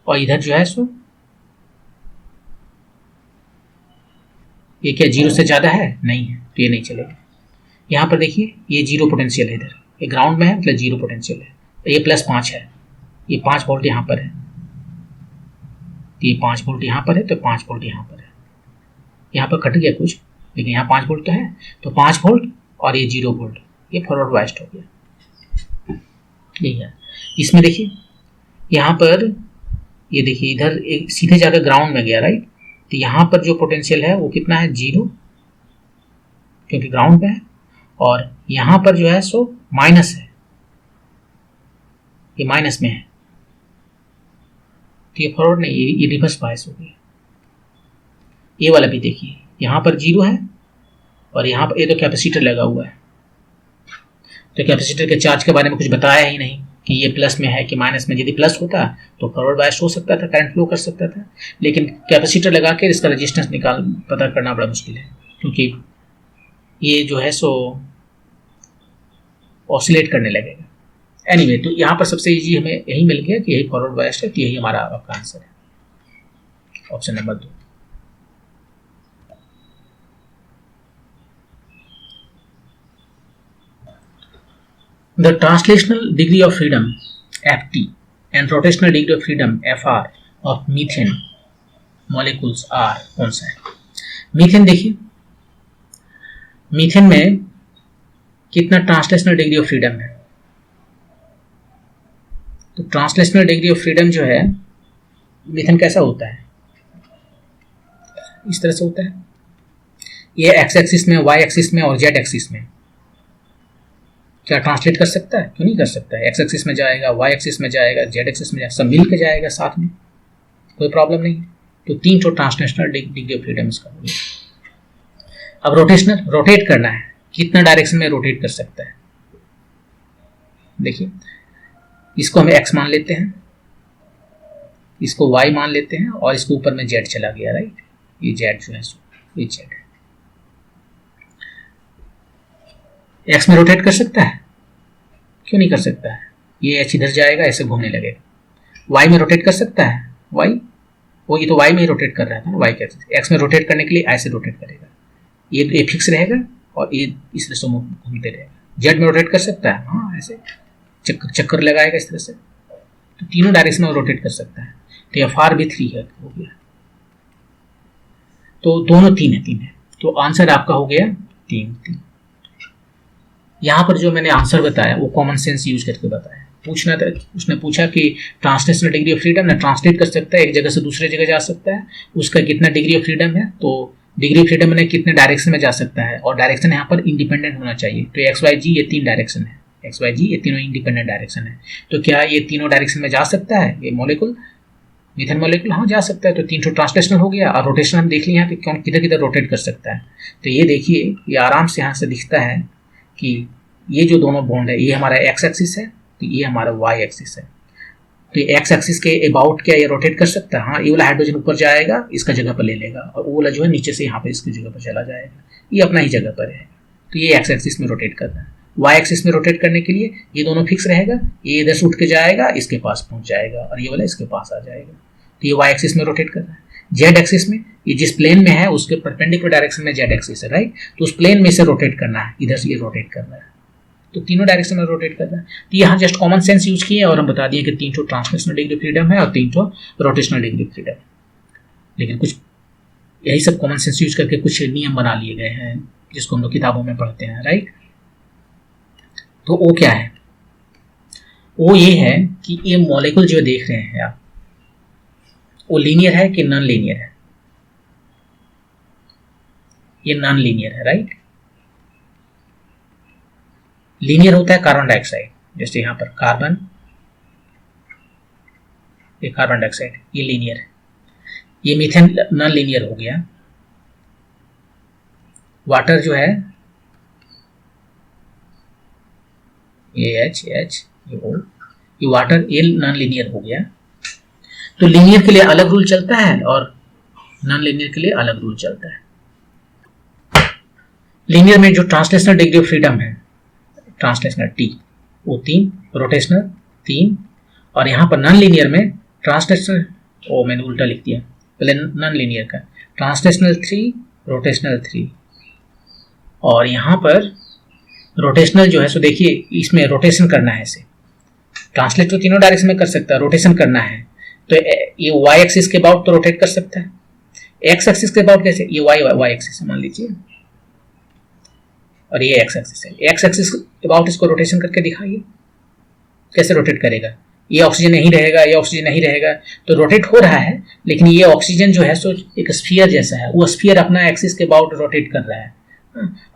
और इधर जो है सो ये क्या 0 से ज़्यादा है, नहीं है, तो ये नहीं चलेगा। यहाँ पर देखिए ये 0 पोटेंशियल है, इधर ये ग्राउंड में है मतलब 0 पोटेंशियल है, ये +5 है, ये 5 वोल्ट यहाँ पर है, तो ये 5 वोल्ट यहाँ पर है, तो 5 वोल्ट यहाँ पर है, यहाँ पर कट गया कुछ लेकिन यहाँ 5 वोल्ट तो है, तो 5 वोल्ट और ये 0 वोल्ट, ये फॉरवर्ड बायस्ड हो गया, यही है। इसमें देखिए यहाँ पर ये देखिए इधर एक सीधे जाकर ग्राउंड में गया, राइट, तो यहाँ पर जो पोटेंशियल है वो कितना है 0, क्योंकि ग्राउंड में है, और यहाँ पर जो है सो माइनस है, ये माइनस में है, तो ये फॉरवर्ड नहीं, ये रिवर्स बायस हो गया। ये वाला भी देखिए यहाँ पर 0 है और यहाँ पर ये तो कैपेसिटर लगा हुआ है, तो कैपेसिटर के चार्ज के बारे में कुछ बताया ही नहीं कि ये प्लस में है कि माइनस में। यदि प्लस होता तो फॉरवर्ड बायस हो सकता था, करंट फ्लो कर सकता था, लेकिन कैपेसिटर लगा के इसका रेजिस्टेंस पता करना बड़ा मुश्किल है, क्योंकि ये जो है सो ऑसिलेट करने लगेगा। एनीवे, तो यहाँ पर सबसे इजी हमें यही मिल गया कि यही फॉरवर्ड बायस्ड है, तो यही हमारा आपका आंसर है, option number 2। The translational degree of freedom FT and rotational degree of freedom FR of methane molecules are कौन सा है? मीथेन देखिए, मीथेन में कितना ट्रांसलेशनल डिग्री ऑफ फ्रीडम है? तो ट्रांसलेशनल डिग्री ऑफ फ्रीडम जो है मीथेन कैसा होता है? इस तरह से होता है, ये एक्स एक्सिस में, वाई एक्सिस में और जेड एक्सिस में। क्या ट्रांसलेट कर सकता है? क्यों नहीं कर सकता है। एक्स एक्सिस में जाएगा, वाई एक्सिस में जाएगा, जेड एक्सिस में जाएगा, सब मिल के जाएगा साथ में, कोई प्रॉब्लम नहीं। तो 3 तो ट्रांसलेशनल डिग्री ऑफ फ्रीडम इसका हो गया। अब रोटेशनल, रोटेट करना है, कितना डायरेक्शन में रोटेट कर सकता है? देखिए, इसको हम एक्स मान लेते हैं, इसको वाई मान लेते हैं और इसको ऊपर में जेड चला गया, राइट। ये जेड जो है ये जेड है। एक्स में रोटेट कर सकता है? क्यों नहीं कर सकता है। ये एच इधर जाएगा, ऐसे घूमने लगेगा। वाई में रोटेट कर सकता है? वाई, वो ये तो वाई में ही रोटेट कर रहा था ना, वाई के एक्स में रोटेट करने के लिए ऐसे रोटेट करेगा, ये फिक्स रहेगा और ये इस तरह से घूमते रहेगा। जेड में रोटेट कर सकता है? हाँ, ऐसे चक्कर लगाएगा इस तरह से। तो तीनों डायरेक्शन में रोटेट कर सकता है। तो एफ आर भी 3 है, हो गया। तो दोनों 3 है। तो आंसर आपका हो गया 3। यहाँ पर जो मैंने आंसर बताया वो कॉमन सेंस यूज करके बताया। पूछना था, उसने पूछा कि ट्रांसलेशनल डिग्री ऑफ फ्रीडम ना, ट्रांसलेट कर सकता है, एक जगह से दूसरे जगह जा सकता है, उसका कितना डिग्री ऑफ फ्रीडम है। तो डिग्री ऑफ फ्रीडम में कितने डायरेक्शन में जा सकता है, और डायरेक्शन यहाँ पर इंडिपेंडेंट होना चाहिए। तो एक्स वाई जी ये 3 डायरेक्शन है, एक्स वाई जी ये तीनों इंडिपेंडेंट डायरेक्शन है। तो क्या ये तीनों डायरेक्शन में जा सकता है ये मॉलिक्यूल, मीथेन मॉलिक्यूल? हाँ, जा सकता है। तो 3 ट्रांसलेशनल हो गया। और रोटेशन हम देख लिया यहाँ पे कौन किधर किधर रोटेट कर सकता है। तो ये देखिए, ये आराम से यहाँ से दिखता है कि ये जो दोनों बॉन्ड है, ये हमारा एक्स एक्सिस है, तो ये हमारा वाई एक्सिस है। तो एक्स एक्सिस के अबाउट क्या ये रोटेट कर सकता है? हाँ, ये वाला हाइड्रोजन ऊपर जाएगा, इसका जगह पर ले लेगा, और वो वाला जो है नीचे से यहाँ पे इसकी जगह पर चला जाएगा, ये अपना ही जगह पर है। तो ये एक्स एक्सिस में रोटेट कर रहा है। वाई एक्सिस में रोटेट करने के लिए ये दोनों फिक्स रहेगा, ये इधर से उठ के जाएगा, इसके पास पहुंच जाएगा, और ये वाला इसके पास आ जाएगा। तो ये वाई एक्सिस में रोटेट कर रहा है। जेड एक्सिस में, ये जिस प्लेन में है उसके परपेंडिकुलर डायरेक्शन में जेड एक्सिस है, राइट। तो उस प्लेन में से रोटेट करना है, इधर से ये रोटेट कर रहा है। तो तीनों डायरेक्शन में रोटेट कर रहा है। तो यहाँ जस्ट कॉमन सेंस यूज किए और हम बता दिए कि 3 ट्रांसलेशनल डिग्री फ्रीडम है और 3 रोटेशनल डिग्री फ्रीडम। लेकिन कुछ यही सब कॉमन सेंस यूज करके कुछ नियम बना लिए गए हैं जिसको हम लोग किताबों में पढ़ते हैं, राइट। तो वो क्या है? वो ये है कि ये मॉलिक्यूल जो देख रहे हैं आप, वो लीनियर है कि नॉन लीनियर है? ये नॉन लीनियर है, राइट। लीनियर होता है कार्बन डाइऑक्साइड, जैसे यहां पर कार्बन, ये कार्बन डाइऑक्साइड, ये लीनियर है। ये मीथेन नॉन लीनियर हो गया। वाटर जो है ये H ये O, ये वाटर, ये नॉन लीनियर हो गया। तो लीनियर के लिए अलग रूल चलता है और नॉन लीनियर के लिए अलग रूल चलता है। लीनियर में जो ट्रांसलेशनल डिग्री ऑफ फ्रीडम है, ट्रांसलेशनल T, वो 3, रोटेशनल 3, और यहाँ पर नॉन लीनियर में ट्रांसलेशनल, ओ मैंने उल्टा लिख दिया, पहले नॉन लीनियर का ट्रांसलेशनल 3, रोटेशनल 3, और यहाँ पर रोटेशनल जो है, सो देखिए इसमें रोटेशन करना है, इसे ट्रांसलेट तो तीनों डायरेक्शन में कर सकता है, रोटेशन करना है। तो ये वाई एक्सिस के अबाउट तो रोटेट कर सकता है, एक्स एक्सिस के अबाउट कैसे? ये वाई एक्सिस मान लीजिए, और ये एक्स एक्सिस है। एक्स एक्सिस के अबाउट इसको रोटेशन करके दिखाइए, कैसे रोटेट करेगा? ये ऑक्सीजन नहीं रहेगा, ये ऑक्सीजन नहीं रहेगा, तो रोटेट हो रहा है, लेकिन ये ऑक्सीजन जो है सो एक स्फीयर जैसा है, वो स्फीयर अपना एक्सिस के अबाउट रोटेट कर रहा है।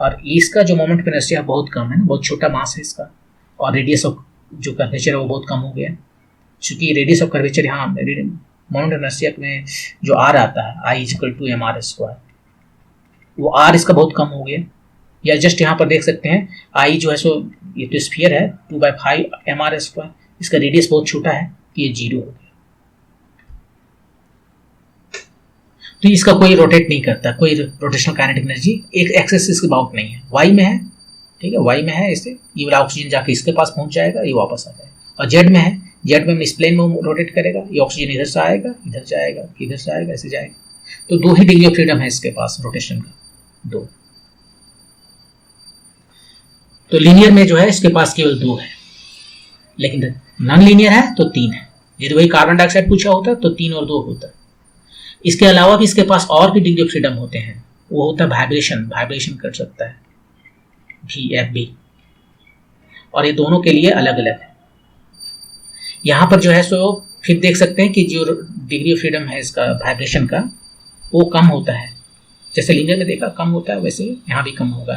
और इसका जो मोमेंट ऑफ इनर्शिया बहुत कम है ना, बहुत छोटा मास है इसका, और रेडियस ऑफ जो कर्वेचर है वो बहुत कम हो गया, क्योंकि रेडियस ऑफ कर्वेचर यहाँ मोमेंट ऑफ इनर्शिया में जो आर आता है, I equal to M R square, वो आर इसका बहुत कम हो गया। या जस्ट यहाँ पर देख सकते हैं आई जो है सो ये तो स्फीयर है 2/5 एम आर स्क्वायर, इसका रेडियस बहुत छोटा है, ये 0 हो गया। तो इसका कोई रोटेट नहीं करता, कोई रोटेशनल काइनेटिक एनर्जी एक एक्सेस के अबाउट नहीं है। वाई में है, ठीक है, वाई में है, इससे ये वाला ऑक्सीजन जाके इसके पास पहुंच जाएगा, ये वापस आ जाएगा। और जेड में है, जेड में इस प्लेन में रोटेट करेगा, ये ऑक्सीजन इधर से आएगा, इधर जाएगा, इधर से आएगा, ऐसे जाएगा। तो 2 ही डिग्री ऑफ फ्रीडम है इसके पास रोटेशन का, 2। तो लीनियर में जो है इसके पास केवल 2 है, लेकिन नॉन लीनियर है तो 3 है। यदि वही कार्बन डाइऑक्साइड पूछा होता तो 3 और 2 होता। इसके अलावा भी इसके पास और भी डिग्री ऑफ फ्रीडम होते हैं, वो होता है वाइब्रेशन, वाइब्रेशन कर सकता है VFB, और ये दोनों के लिए अलग अलग है। यहाँ पर जो है सो फिर देख सकते हैं कि जो डिग्री ऑफ फ्रीडम है इसका वाइब्रेशन का वो कम होता है, जैसे लीनियर में देखा कम होता है वैसे यहाँ भी कम होगा,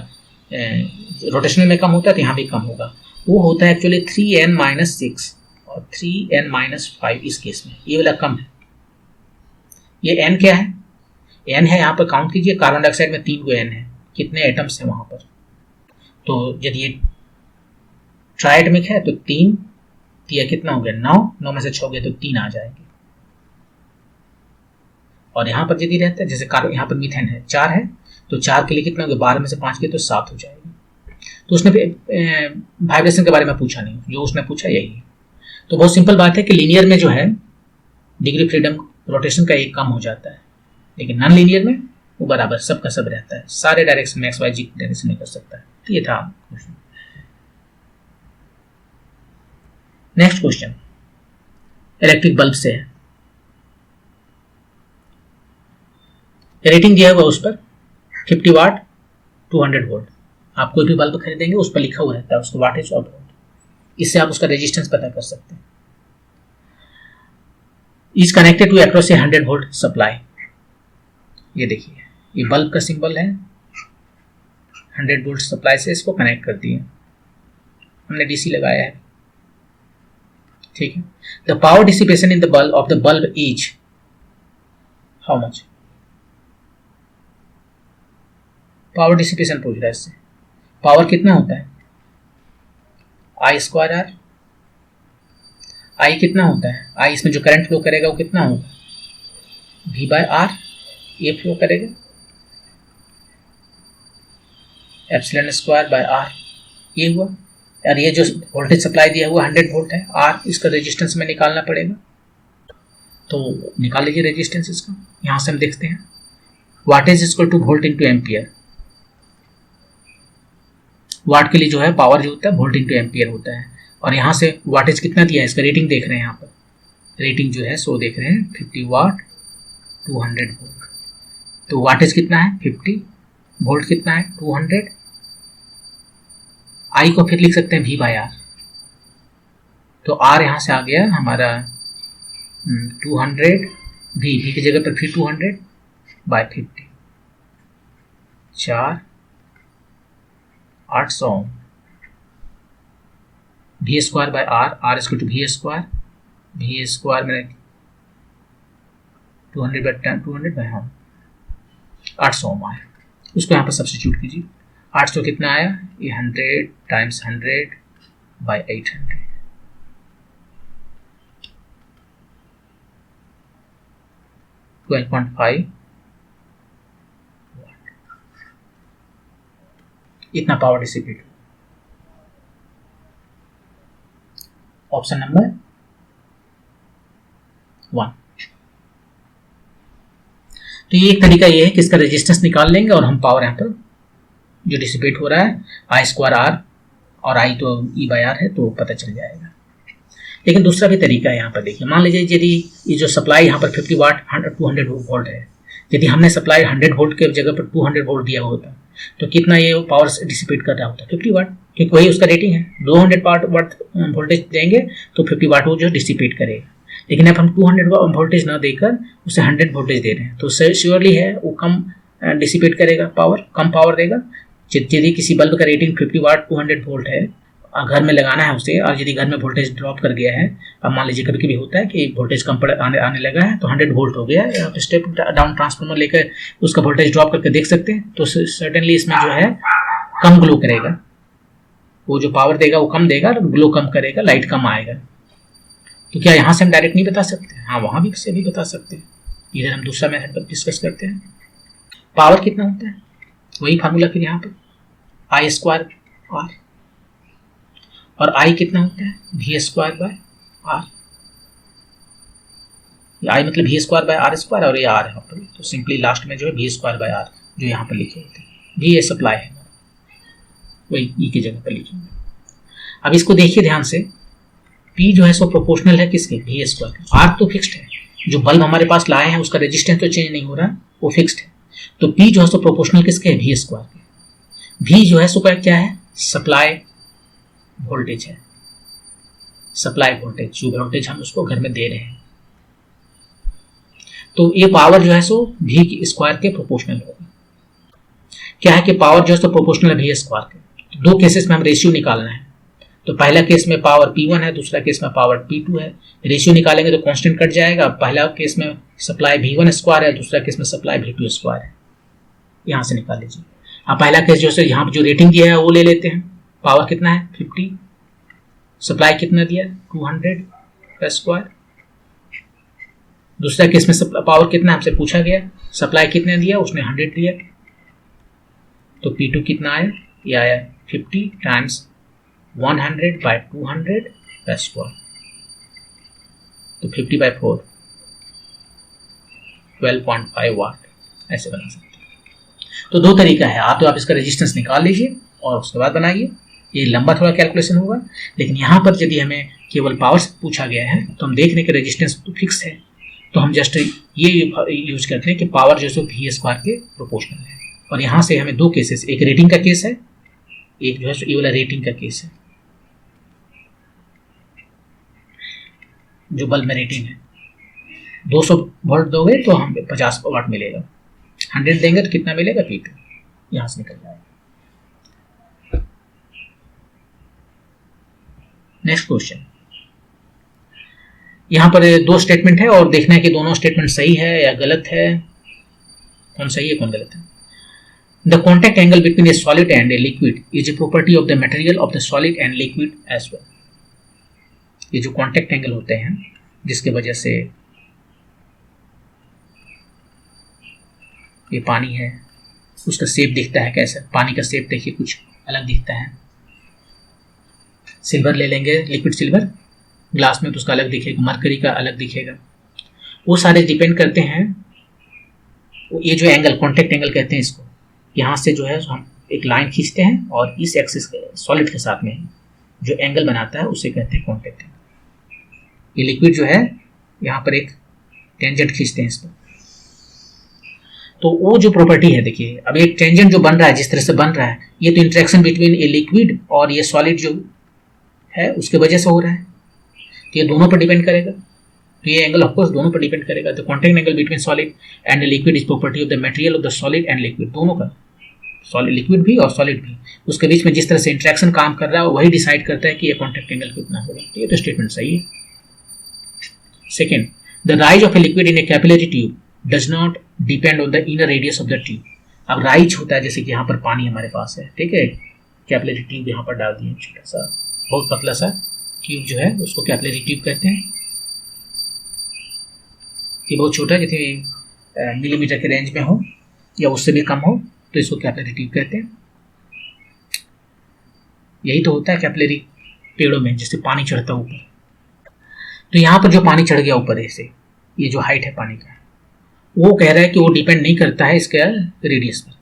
रोटेशनल में कम होता है तो यहाँ भी कम होगा। वो होता है एक्चुअली 3n-6 और 3n-5 इस केस में, ये वाला कम है। ये n क्या है? n है, यहाँ पर काउंट कीजिए, कार्बन डाइऑक्साइड में 3 n है, कितने एटम्स हैं वहाँ पर। तो यदि ये ट्राइएटमिक है तो 3 या कितना हो गया 9 में से 6 गए तो 3 आ जाएंगे। और यहाँ पर यदि रहता है जैसे यहाँ पर मीथेन है 4 है तो 4 के लिए कितना हो गया, 12 में से 5 गए तो 7 हो जाएगी। तो उसने वाइब्रेशन के बारे में पूछा नहीं, जो उसने पूछा यही है। तो बहुत सिंपल बात है कि लीनियर में जो है डिग्री फ्रीडम रोटेशन का एक कम हो जाता है, लेकिन नॉन लीनियर में वो बराबर सबका सब रहता है, सारे डायरेक्शन में XYZ डायरेक्शन में कर सकता है। तो ये था question. Next question electric bulb से है, रेटिंग दिया हुआ उस पर 50 वाट 200 वोल्ट। आप कोई भी बल्ब खरीदेंगे उस पर लिखा हुआ रहता है उसको वाटेज और वोल्ट, इससे आप उसका रेजिस्टेंस पता कर सकते हैं। Is connected to across a 100 volt supply. ये देखिए ये बल्ब का सिंबल है, 100 वोल्ट सप्लाई से इसको कनेक्ट कर दिए, हमने DC लगाया है, ठीक है। The power dissipation in the bulb of the bulb is how much? Power dissipation पूछ रहा है इससे, पावर कितना होता है I²R। I कितना होता है, I इसमें जो करंट फ्लो करेगा वो कितना होगा V/R, ये फ्लो करेगा ε²/R, ये हुआ। और ये जो वोल्टेज सप्लाई दिया हुआ 100 वोल्ट है, R इसका रेजिस्टेंस में निकालना पड़ेगा, तो निकाल लीजिए रेजिस्टेंस इसका। यहां से हम देखते हैं wattage equal to volt into ampere. Watt के लिए जो है पावर जो होता है वोल्ट इंटू एम्पियर होता है, और यहाँ से वाटेज कितना दिया है इसका रेटिंग देख रहे हैं, यहाँ पर रेटिंग जो है सो देख रहे हैं 50 वाट 200 वोल्ट। तो वाटेज कितना है 50, वोल्ट कितना है 200। आई को फिर लिख सकते हैं V/R, तो R यहाँ से आ गया हमारा 200, V की जगह पर फिर 200/50, 4 800 V²/R, R equal to V², V² में 200/10 200/हाँ 800 ओम आया, उसको यहाँ पर सब्स्टिट्यूट कीजिए। 800 कितना आया, ये 100 टाइम्स 100/800, 12.5 इतना पावर डिसिपेट। Option number 1। तो ये एक तरीका ये है कि इसका रेजिस्टेंस निकाल लेंगे और हम पावर यहाँ पर जो डिसिपेट हो रहा है I²R और I तो E/R है तो पता चल जाएगा। लेकिन दूसरा भी तरीका है यहाँ पर देखिए, मान लीजिए यदि ये जो सप्लाई यहाँ पर 50 वाट 200 वोल्ट है, यदि हमने सप्लाई 100 वोल्ट के जगह पर 200 वोल्ट दिया होता तो कितना ये पावर डिसिपेट कर रहा होता 50 वाट, क्योंकि वही उसका रेटिंग है। 200 वाट वोल्टेज देंगे तो 50 वाट वो जो डिसिपेट करेगा, लेकिन अब हम 200 वोल्टेज ना देकर उसे 100 वोल्टेज दे रहे हैं तो श्योरली है वो कम डिसिपेट करेगा, पावर कम पावर देगा। यदि किसी बल्ब का रेटिंग 50 वाट 200 वोल्ट है, घर में लगाना है उसे, और यदि घर में वोल्टेज ड्रॉप कर गया है, अब मान लीजिए कभी कभी होता है कि वोल्टेज कम आने लगा है तो 100 वोल्ट हो गया, आप स्टेप डाउन ट्रांसफार्मर लेकर उसका वोल्टेज ड्रॉप करके देख सकते हैं, तो सर्टेनली इसमें जो है कम ग्लो करेगा, वो जो पावर देगा वो कम देगा, ग्लो कम करेगा, लाइट कम आएगा। तो क्या यहाँ से हम डायरेक्ट नहीं बता सकते? हाँ, वहाँ भी से भी बता सकते हैं। इधर हम दूसरा मेथड पर डिस्कस करते हैं। पावर कितना होता है, वही फार्मूला फिर यहाँ पर I² R, और I कितना होता है V²/R। I मतलब V²/R² और ये R यहाँ पर, तो सिंपली लास्ट में जो है V²/R जो यहाँ पर लिखे होते हैं। V ये सप्लाई है, वही ई की जगह पर लिखेंगे। अब इसको देखिए ध्यान से, P जो है सो प्रोपोर्शनल है किसके, V स्क्वायर के। R तो फिक्स्ड है, जो बल्ब हमारे पास लाए हैं उसका रेजिस्टेंस तो चेंज नहीं हो रहा, वो फिक्स्ड है। तो P जो है सो प्रोपोर्शनल किसके है, V स्क्वायर के। V जो है सो क्या है, सप्लाई वोल्टेज है, सप्लाई वोल्टेज, जो वोल्टेज हम उसको घर में दे रहे हैं। तो ये पावर जो है सो V स्क्वायर के प्रोपोर्शनल होगा। क्या है कि पावर जो है सो प्रोपोर्शनल है V स्क्वायर के। तो दो केसेस में हम रेशियो निकालना है। तो पहला केस में पावर P1 है, दूसरा केस में पावर P2 है। रेशियो निकालेंगे तो कांस्टेंट कट जाएगा। पहला केस में सप्लाई V1 स्क्वायर है, दूसरा केस में सप्लाई V2 स्क्वायर है। यहां से निकाल लीजिए। अब पहला केस जो है यहाँ जो रेटिंग दिया है वो ले लेते हैं। पावर कितना है 50, सप्लाई कितना दिया 200 स्क्वायर। दूसरा केस में पावर कितना हमसे पूछा गया, सप्लाई कितने दिया, उसने 100 दिया। तो P2 कितना आया, ये आया 50 टाइम्स 100 by 200 का स्क्वायर। तो 50/4 12.5 वाट ऐसे बना सकते हैं। तो दो तरीका है, आप इसका रेजिस्टेंस निकाल लीजिए और उसके बाद बनाइए। ये लंबा थोड़ा कैलकुलेशन होगा, लेकिन यहाँ पर यदि हमें केवल पावर से पूछा गया है तो हम देख रहे हैं कि रेजिस्टेंस तो फिक्स है, तो हम जस्ट ये यूज करते हैं कि पावर जो है V स्क्वायर के प्रोपोर्शनल है। और यहाँ से हमें दो केसेस, एक रेटिंग का केस है, एक जो है ये वाला रेटिंग का केस है, जो बल्ब में रेटिंग है। 200 वोल्ट दोगे तो हम 50 वाट मिलेगा, 100 देंगे तो कितना मिलेगा P2, यहां से निकल जाएगा। नेक्स्ट क्वेश्चन, यहां पर दो स्टेटमेंट है और देखना है कि दोनों स्टेटमेंट सही है या गलत है, कौन सही है कौन गलत है। The contact angle between a solid and a liquid is a property of the material of the solid and liquid as well. ये जो कॉन्टैक्ट एंगल होते हैं जिसके वजह से ये पानी है उसका शेप दिखता है कैसा, पानी का शेप देखिए कुछ अलग दिखता है। सिल्वर ले लेंगे, लिक्विड सिल्वर ग्लास में, तो उसका अलग दिखेगा, मरकरी का अलग दिखेगा। वो सारे डिपेंड करते हैं। ये जो एंगल कॉन्टैक्ट एंगल कहते हैं इसको, यहाँ से जो है हम एक लाइन खींचते हैं और इस एक्सिस सॉलिड के साथ में जो एंगल बनाता है उसे कहते हैं कॉन्टैक्ट एंगल। ये लिक्विड जो है यहाँ पर एक टेंजेंट खींचते हैं इसको, तो वो जो प्रॉपर्टी है देखिए, अब एक टेंजेंट जो बन रहा है जिस तरह से बन रहा है, ये तो इंटरेक्शन बिटवीन ए लिक्विड और ये सॉलिड जो है उसके वजह से हो रहा है, तो ये दोनों पर डिपेंड करेगा। तो ये एंगल ऑफकोर्स दोनों पर डिपेंड करेगा। तो contact angle between solid and liquid is property of the material of the solid and liquid, दोनों का, सॉलिड लिक्विड भी और सॉलिड भी, उसके बीच में जिस तरह से इंटरेक्शन काम कर रहा है वही डिसाइड करता है कि ये कॉन्टैक्ट एंगल कितना होगा। तो ये तो स्टेटमेंट सही है। Second, the rise of a liquid in A capillary tube does not depend on the inner radius of the tube. अब राइज होता है जैसे कि यहाँ पर पानी हमारे पास है, ठीक है, कैपिलरी ट्यूब यहाँ पर डाल दिए, छोटा सा बहुत पतला सा ट्यूब जो है उसको कैपिलरी ट्यूब कहते हैं। ये बहुत छोटा, जितने मिलीमीटर के रेंज में हो या उससे भी कम हो तो इसको कैपिलरी ट्यूब कहते हैं। यही तो होता है कैपिलरी पेड़ों में, जिससे पानी चढ़ता है ऊपर। तो यहाँ पर जो पानी चढ़ गया ऊपर ऐसे, ये जो हाइट है पानी का, वो कह रहा है कि वो डिपेंड नहीं करता है इसके रेडियस पर।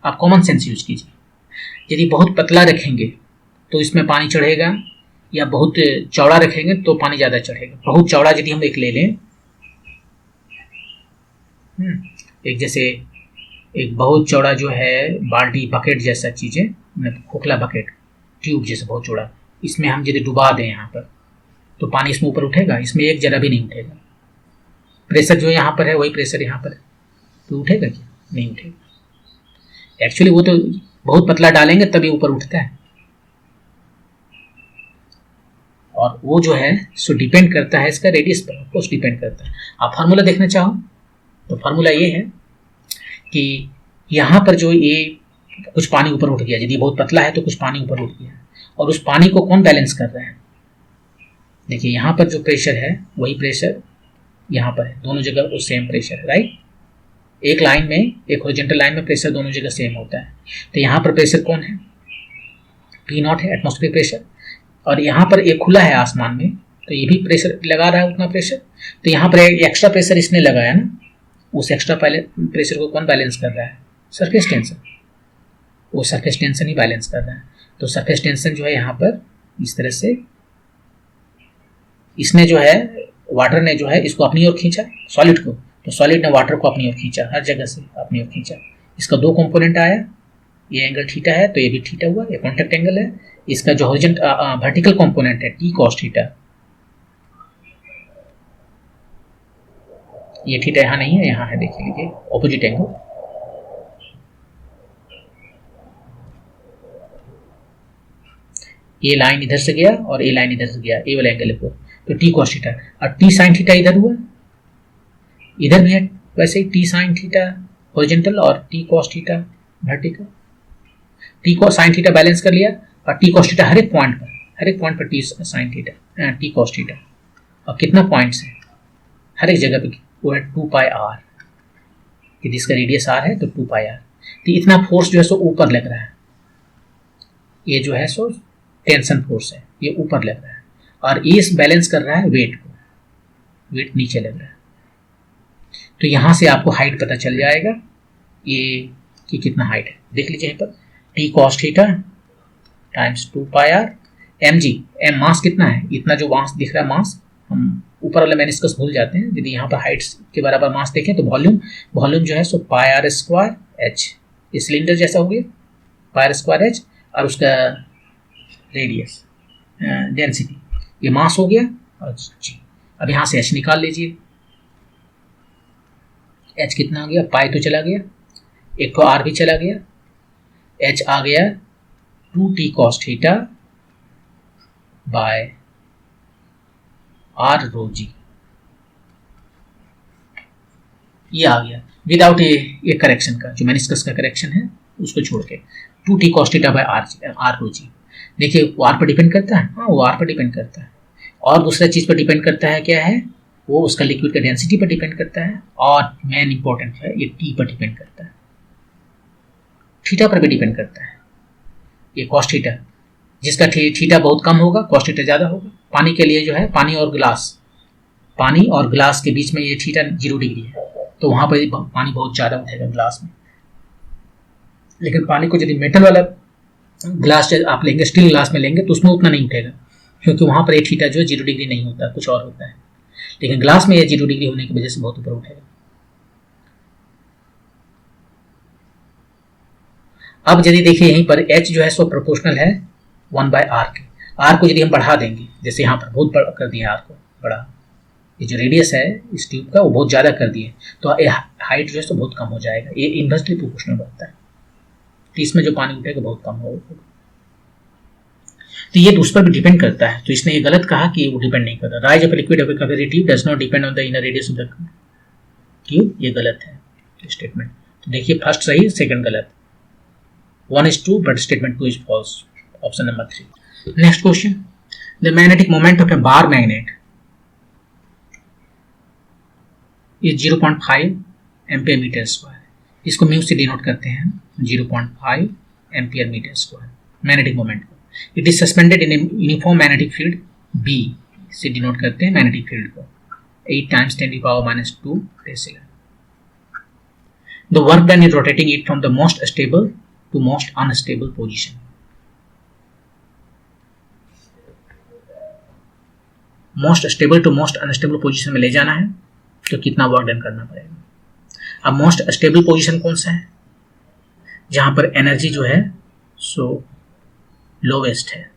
आप कॉमन सेंस यूज कीजिए। यदि बहुत पतला रखेंगे तो इसमें पानी चढ़ेगा, या बहुत चौड़ा रखेंगे तो पानी ज़्यादा चढ़ेगा। बहुत चौड़ा यदि हम एक ले लें, एक जैसे एक बहुत चौड़ा जो है बाल्टी बकेट जैसा चीज़ है, खोखला बकेट ट्यूब जैसे बहुत चौड़ा, इसमें हम यदि डुबा दें यहाँ पर तो पानी इसमें ऊपर उठेगा, इसमें एक जरा भी नहीं उठेगा। प्रेशर जो यहाँ पर है वही प्रेशर यहाँ पर है, तो उठेगा क्या, नहीं उठेगा। एक्चुअली वो तो बहुत पतला डालेंगे तभी ऊपर उठता है। और वो जो है सो डिपेंड करता है इसका रेडियस पर, कुछ डिपेंड करता है। आप फार्मूला देखना चाहो तो फार्मूला ये है कि यहाँ पर जो ये कुछ पानी ऊपर उठ गया, यदि बहुत पतला है तो कुछ पानी ऊपर उठ गया, और उस पानी को कौन बैलेंस कर रहा है। देखिए यहाँ पर जो प्रेशर है वही प्रेशर यहाँ पर है, दोनों जगह वो सेम प्रेशर है, राइट। एक लाइन में, एक हॉरिजॉन्टल लाइन में प्रेशर दोनों जगह सेम होता है। तो यहाँ पर प्रेशर कौन है, P0 है, एटमॉस्फेरिक प्रेशर। और यहाँ पर एक खुला है आसमान में, तो ये भी प्रेशर लगा रहा है उतना प्रेशर। तो यहाँ पर एक एक्स्ट्रा प्रेशर इसने लगाया ना, उस एक्स्ट्रा प्रेशर को कौन बैलेंस कर रहा है, सरफेस टेंशन। वो सरफेस टेंशन ही बैलेंस कर रहा है। तो सरफेस टेंशन जो है यहाँ पर इस तरह से, इसने जो है वाटर ने जो है इसको अपनी ओर खींचा सॉलिड को, तो सॉलिड ने वाटर को अपनी ओर खींचा, हर जगह से अपनी ओर खींचा। इसका दो कंपोनेंट आया, ये एंगल थीटा है तो ये भी थीटा हुआ, ये कॉन्टैक्ट एंगल है। इसका जो वर्टिकल कंपोनेंट है टी कॉस थीटा, ये थीटा यहाँ नहीं है, यहाँ है, देख लीजिए ऑपोजिट एंगल। ये लाइन इधर से गया और ये लाइन इधर से गया, ये वाला एंगल है तो टी कॉस थीटा। और टी साइन थीटा इधर हुआ, इधर भी है वैसे ही टी साइन थीटा हॉरिजॉन्टल और T cos theta vertical. T cos sine theta balance कर लिया और टी कॉस थीटा हर एक पॉइंट पर T sine theta T cos theta. और कितना पॉइंट्स है हर एक जगह पे, वो है 2 पाई आर, कि जिसका रेडियस आर है तो 2 पाई आर। तो इतना फोर्स जो है सो ऊपर लग रहा है, ये जो है सो टेंशन फोर्स है, ये ऊपर लग रहा है। और ये बैलेंस कर रहा है वेट को, वेट नीचे लग रहा है। तो यहां से आपको हाइट पता चल जाएगा ये कि कितना हाइट है। देख लीजिए यहाँ पर टी कॉस थीटा टाइम्स 2 पाई आर एम जी। एम मास कितना है, इतना जो मास दिख रहा है मास, हम ऊपर वाला मेनिस्कस भूल जाते हैं। यदि यहाँ पर हाइट के बराबर मास देखें तो वॉल्यूम जो है सो पाई आर स्क्वायर एच, ये सिलेंडर जैसा हो गया पाई आर स्क्वायर एच, और उसका रेडियस डेंसिटी ये मास हो गया। और जी अब यहाँ से एच निकाल लीजिए, एच कितना आ गया, पाई तो चला गया, एक तो आर भी चला गया, एच आ गया 2t cos theta by R rho g, ये आ गया विदाउट ये करेक्शन का, जो मेनिस्कस का करेक्शन है उसको छोड़ के 2t cos theta by R rho g. देखिए वो आर पर डिपेंड करता है, हाँ वो आर पर डिपेंड करता है। और दूसरा चीज पर डिपेंड करता है, क्या है वो, उसका लिक्विड का डेंसिटी पर डिपेंड करता है। और मेन इंपॉर्टेंट है ये टी पर डिपेंड करता है, थीटा पर भी डिपेंड करता है। ये कॉस थीटा, जिसका थीटा बहुत कम होगा कॉस थीटा ज़्यादा होगा। पानी के लिए जो है पानी और ग्लास के बीच में ये थीटा 0 डिग्री है, तो वहाँ पर पानी बहुत ज़्यादा उठेगा ग्लास में। लेकिन पानी को यदि मेटल वाला ग्लास आप लेंगे, स्टील ग्लास में लेंगे, तो उसमें उतना नहीं उठेगा, क्योंकि वहाँ पर ये थीटा जो है 0 डिग्री नहीं होता, कुछ और होता है। लेकिन ग्लास में ये 0 डिग्री होने की वजह से बहुत ऊपर उठेगा। अब यदि देखिए यहीं पर h जो है सो प्रोपोर्शनल है 1 बाय आर के। आर को यदि हम बढ़ा देंगे, जैसे यहाँ पर बहुत बड़ा कर दिया आर को बड़ा, ये जो रेडियस है इस ट्यूब का वो बहुत ज़्यादा कर दिए, तो हाइट जो है सो बहुत कम हो जाएगा। ये इन्वर्सली प्रोपोर्शनल बनता है, तो इसमें जो पानी उठेगा बहुत कम होगा। तो ये उस पर भी डिपेंड करता है, तो इसने ये गलत कहा कि वो डिपेंड नहीं करता। Rise of liquid of Kaveri tube does not depend on the inner radius of the tube, ये गलत है स्टेटमेंट। तो देखिए फर्स्ट सही, सेकंड गलत। 1 is true but statement 2 is false. Option number 3. Next question. The magnetic moment of a bar magnet is 0.5 ampere meter square. इसको mu से denote करते हैं 0.5 ampere metre square magnetic moment को। It is suspended in uniform magnetic field B से denote करते हैं magnetic field को 8 times 10⁻². The work done is rotating it from the most stable to most unstable position. Most stable to most unstable position में ले जाना है तो कितना वर्क डन करना पड़ेगा। अब मोस्ट स्टेबल पोजीशन कौन सा है, जहां पर एनर्जी जो है सो लोवेस्ट है,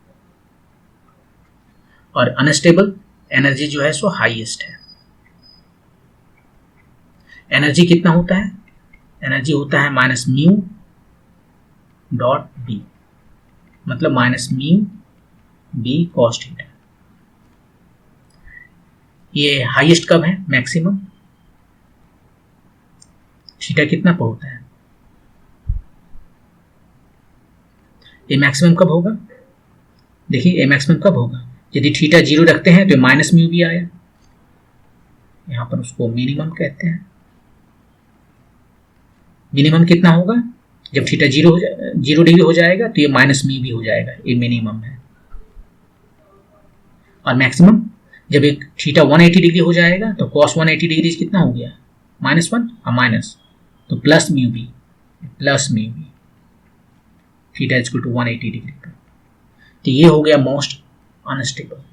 और अनस्टेबल एनर्जी जो है सो हाईएस्ट है। एनर्जी कितना होता है, एनर्जी होता है -μ डॉट बी, मतलब -μ b cos थीटा। ये हाईएस्ट कब है, मैक्सिमम। थीटा कितना पर होता है, ये मैक्सिमम कब होगा, देखिए ये मैक्सिमम कब होगा, यदि थीटा 0 रखते हैं तो -μ भी आया, यहां पर उसको मिनिमम कहते हैं। मिनिमम कितना होगा, जब थीटा 0 डिग्री हो जाएगा तो ये -μ भी हो जाएगा, ये मिनिमम है। और मैक्सिमम जब एक थीटा 180 डिग्री हो जाएगा तो cos 180 डिग्री कितना हो गया, -1 और माइनस, तो +μ भी, थीटा इक्वल टू 180 डिग्री पर। तो ये हो गया मोस्ट अनस्टेबल।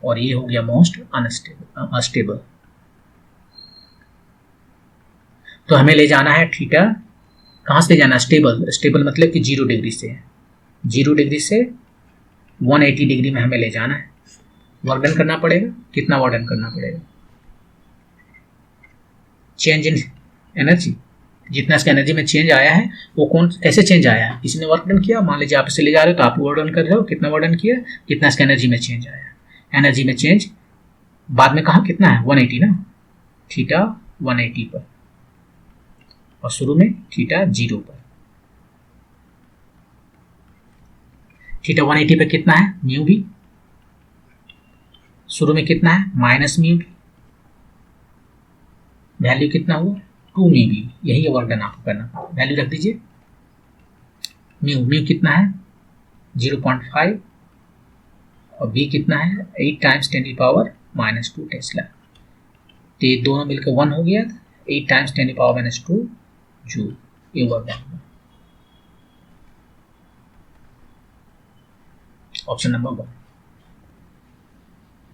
और ये हो गया मोस्ट अनस्टेबल। तो हमें ले जाना है थीटा, कहाँ से ले जाना है? स्टेबल। स्टेबल मतलब कि 0 डिग्री से, 0 डिग्री से 180 डिग्री में हमें ले जाना है। वर्क डन करना पड़ेगा। कितना वर्क डन करना पड़ेगा? चेंज इन एनर्जी, जितना इसका एनर्जी में चेंज आया है वो कैसे चेंज आया है? किसी ने वर्क डन किया, मान लीजिए आप इसे ले जा रहे हो तो आप वर्क डन कर रहे हो, कितना वर्क डन किया, कितना इसका एनर्जी में चेंज आया। एनर्जी में चेंज बाद में कहा कितना है? 180 ना, थीटा 180 पर, और शुरू में थीटा 0 पर। थीटा 180 पर कितना है? म्यू भी। शुरू में कितना है? माइनस म्यू भी। वैल्यू कितना हुआ? 2 म्यू भी। यही वर्क डन आपको करना। वैल्यू रख दीजिए। म्यू कितना है? 0.5, और बी कितना है? 8 टाइम्स 10⁻⁻² टेस्ला। तो ये दोनों मिलकर 1 हो गया। 8 टाइम्स 10⁻⁻² जूल। ये वर्क डन। Option number 1।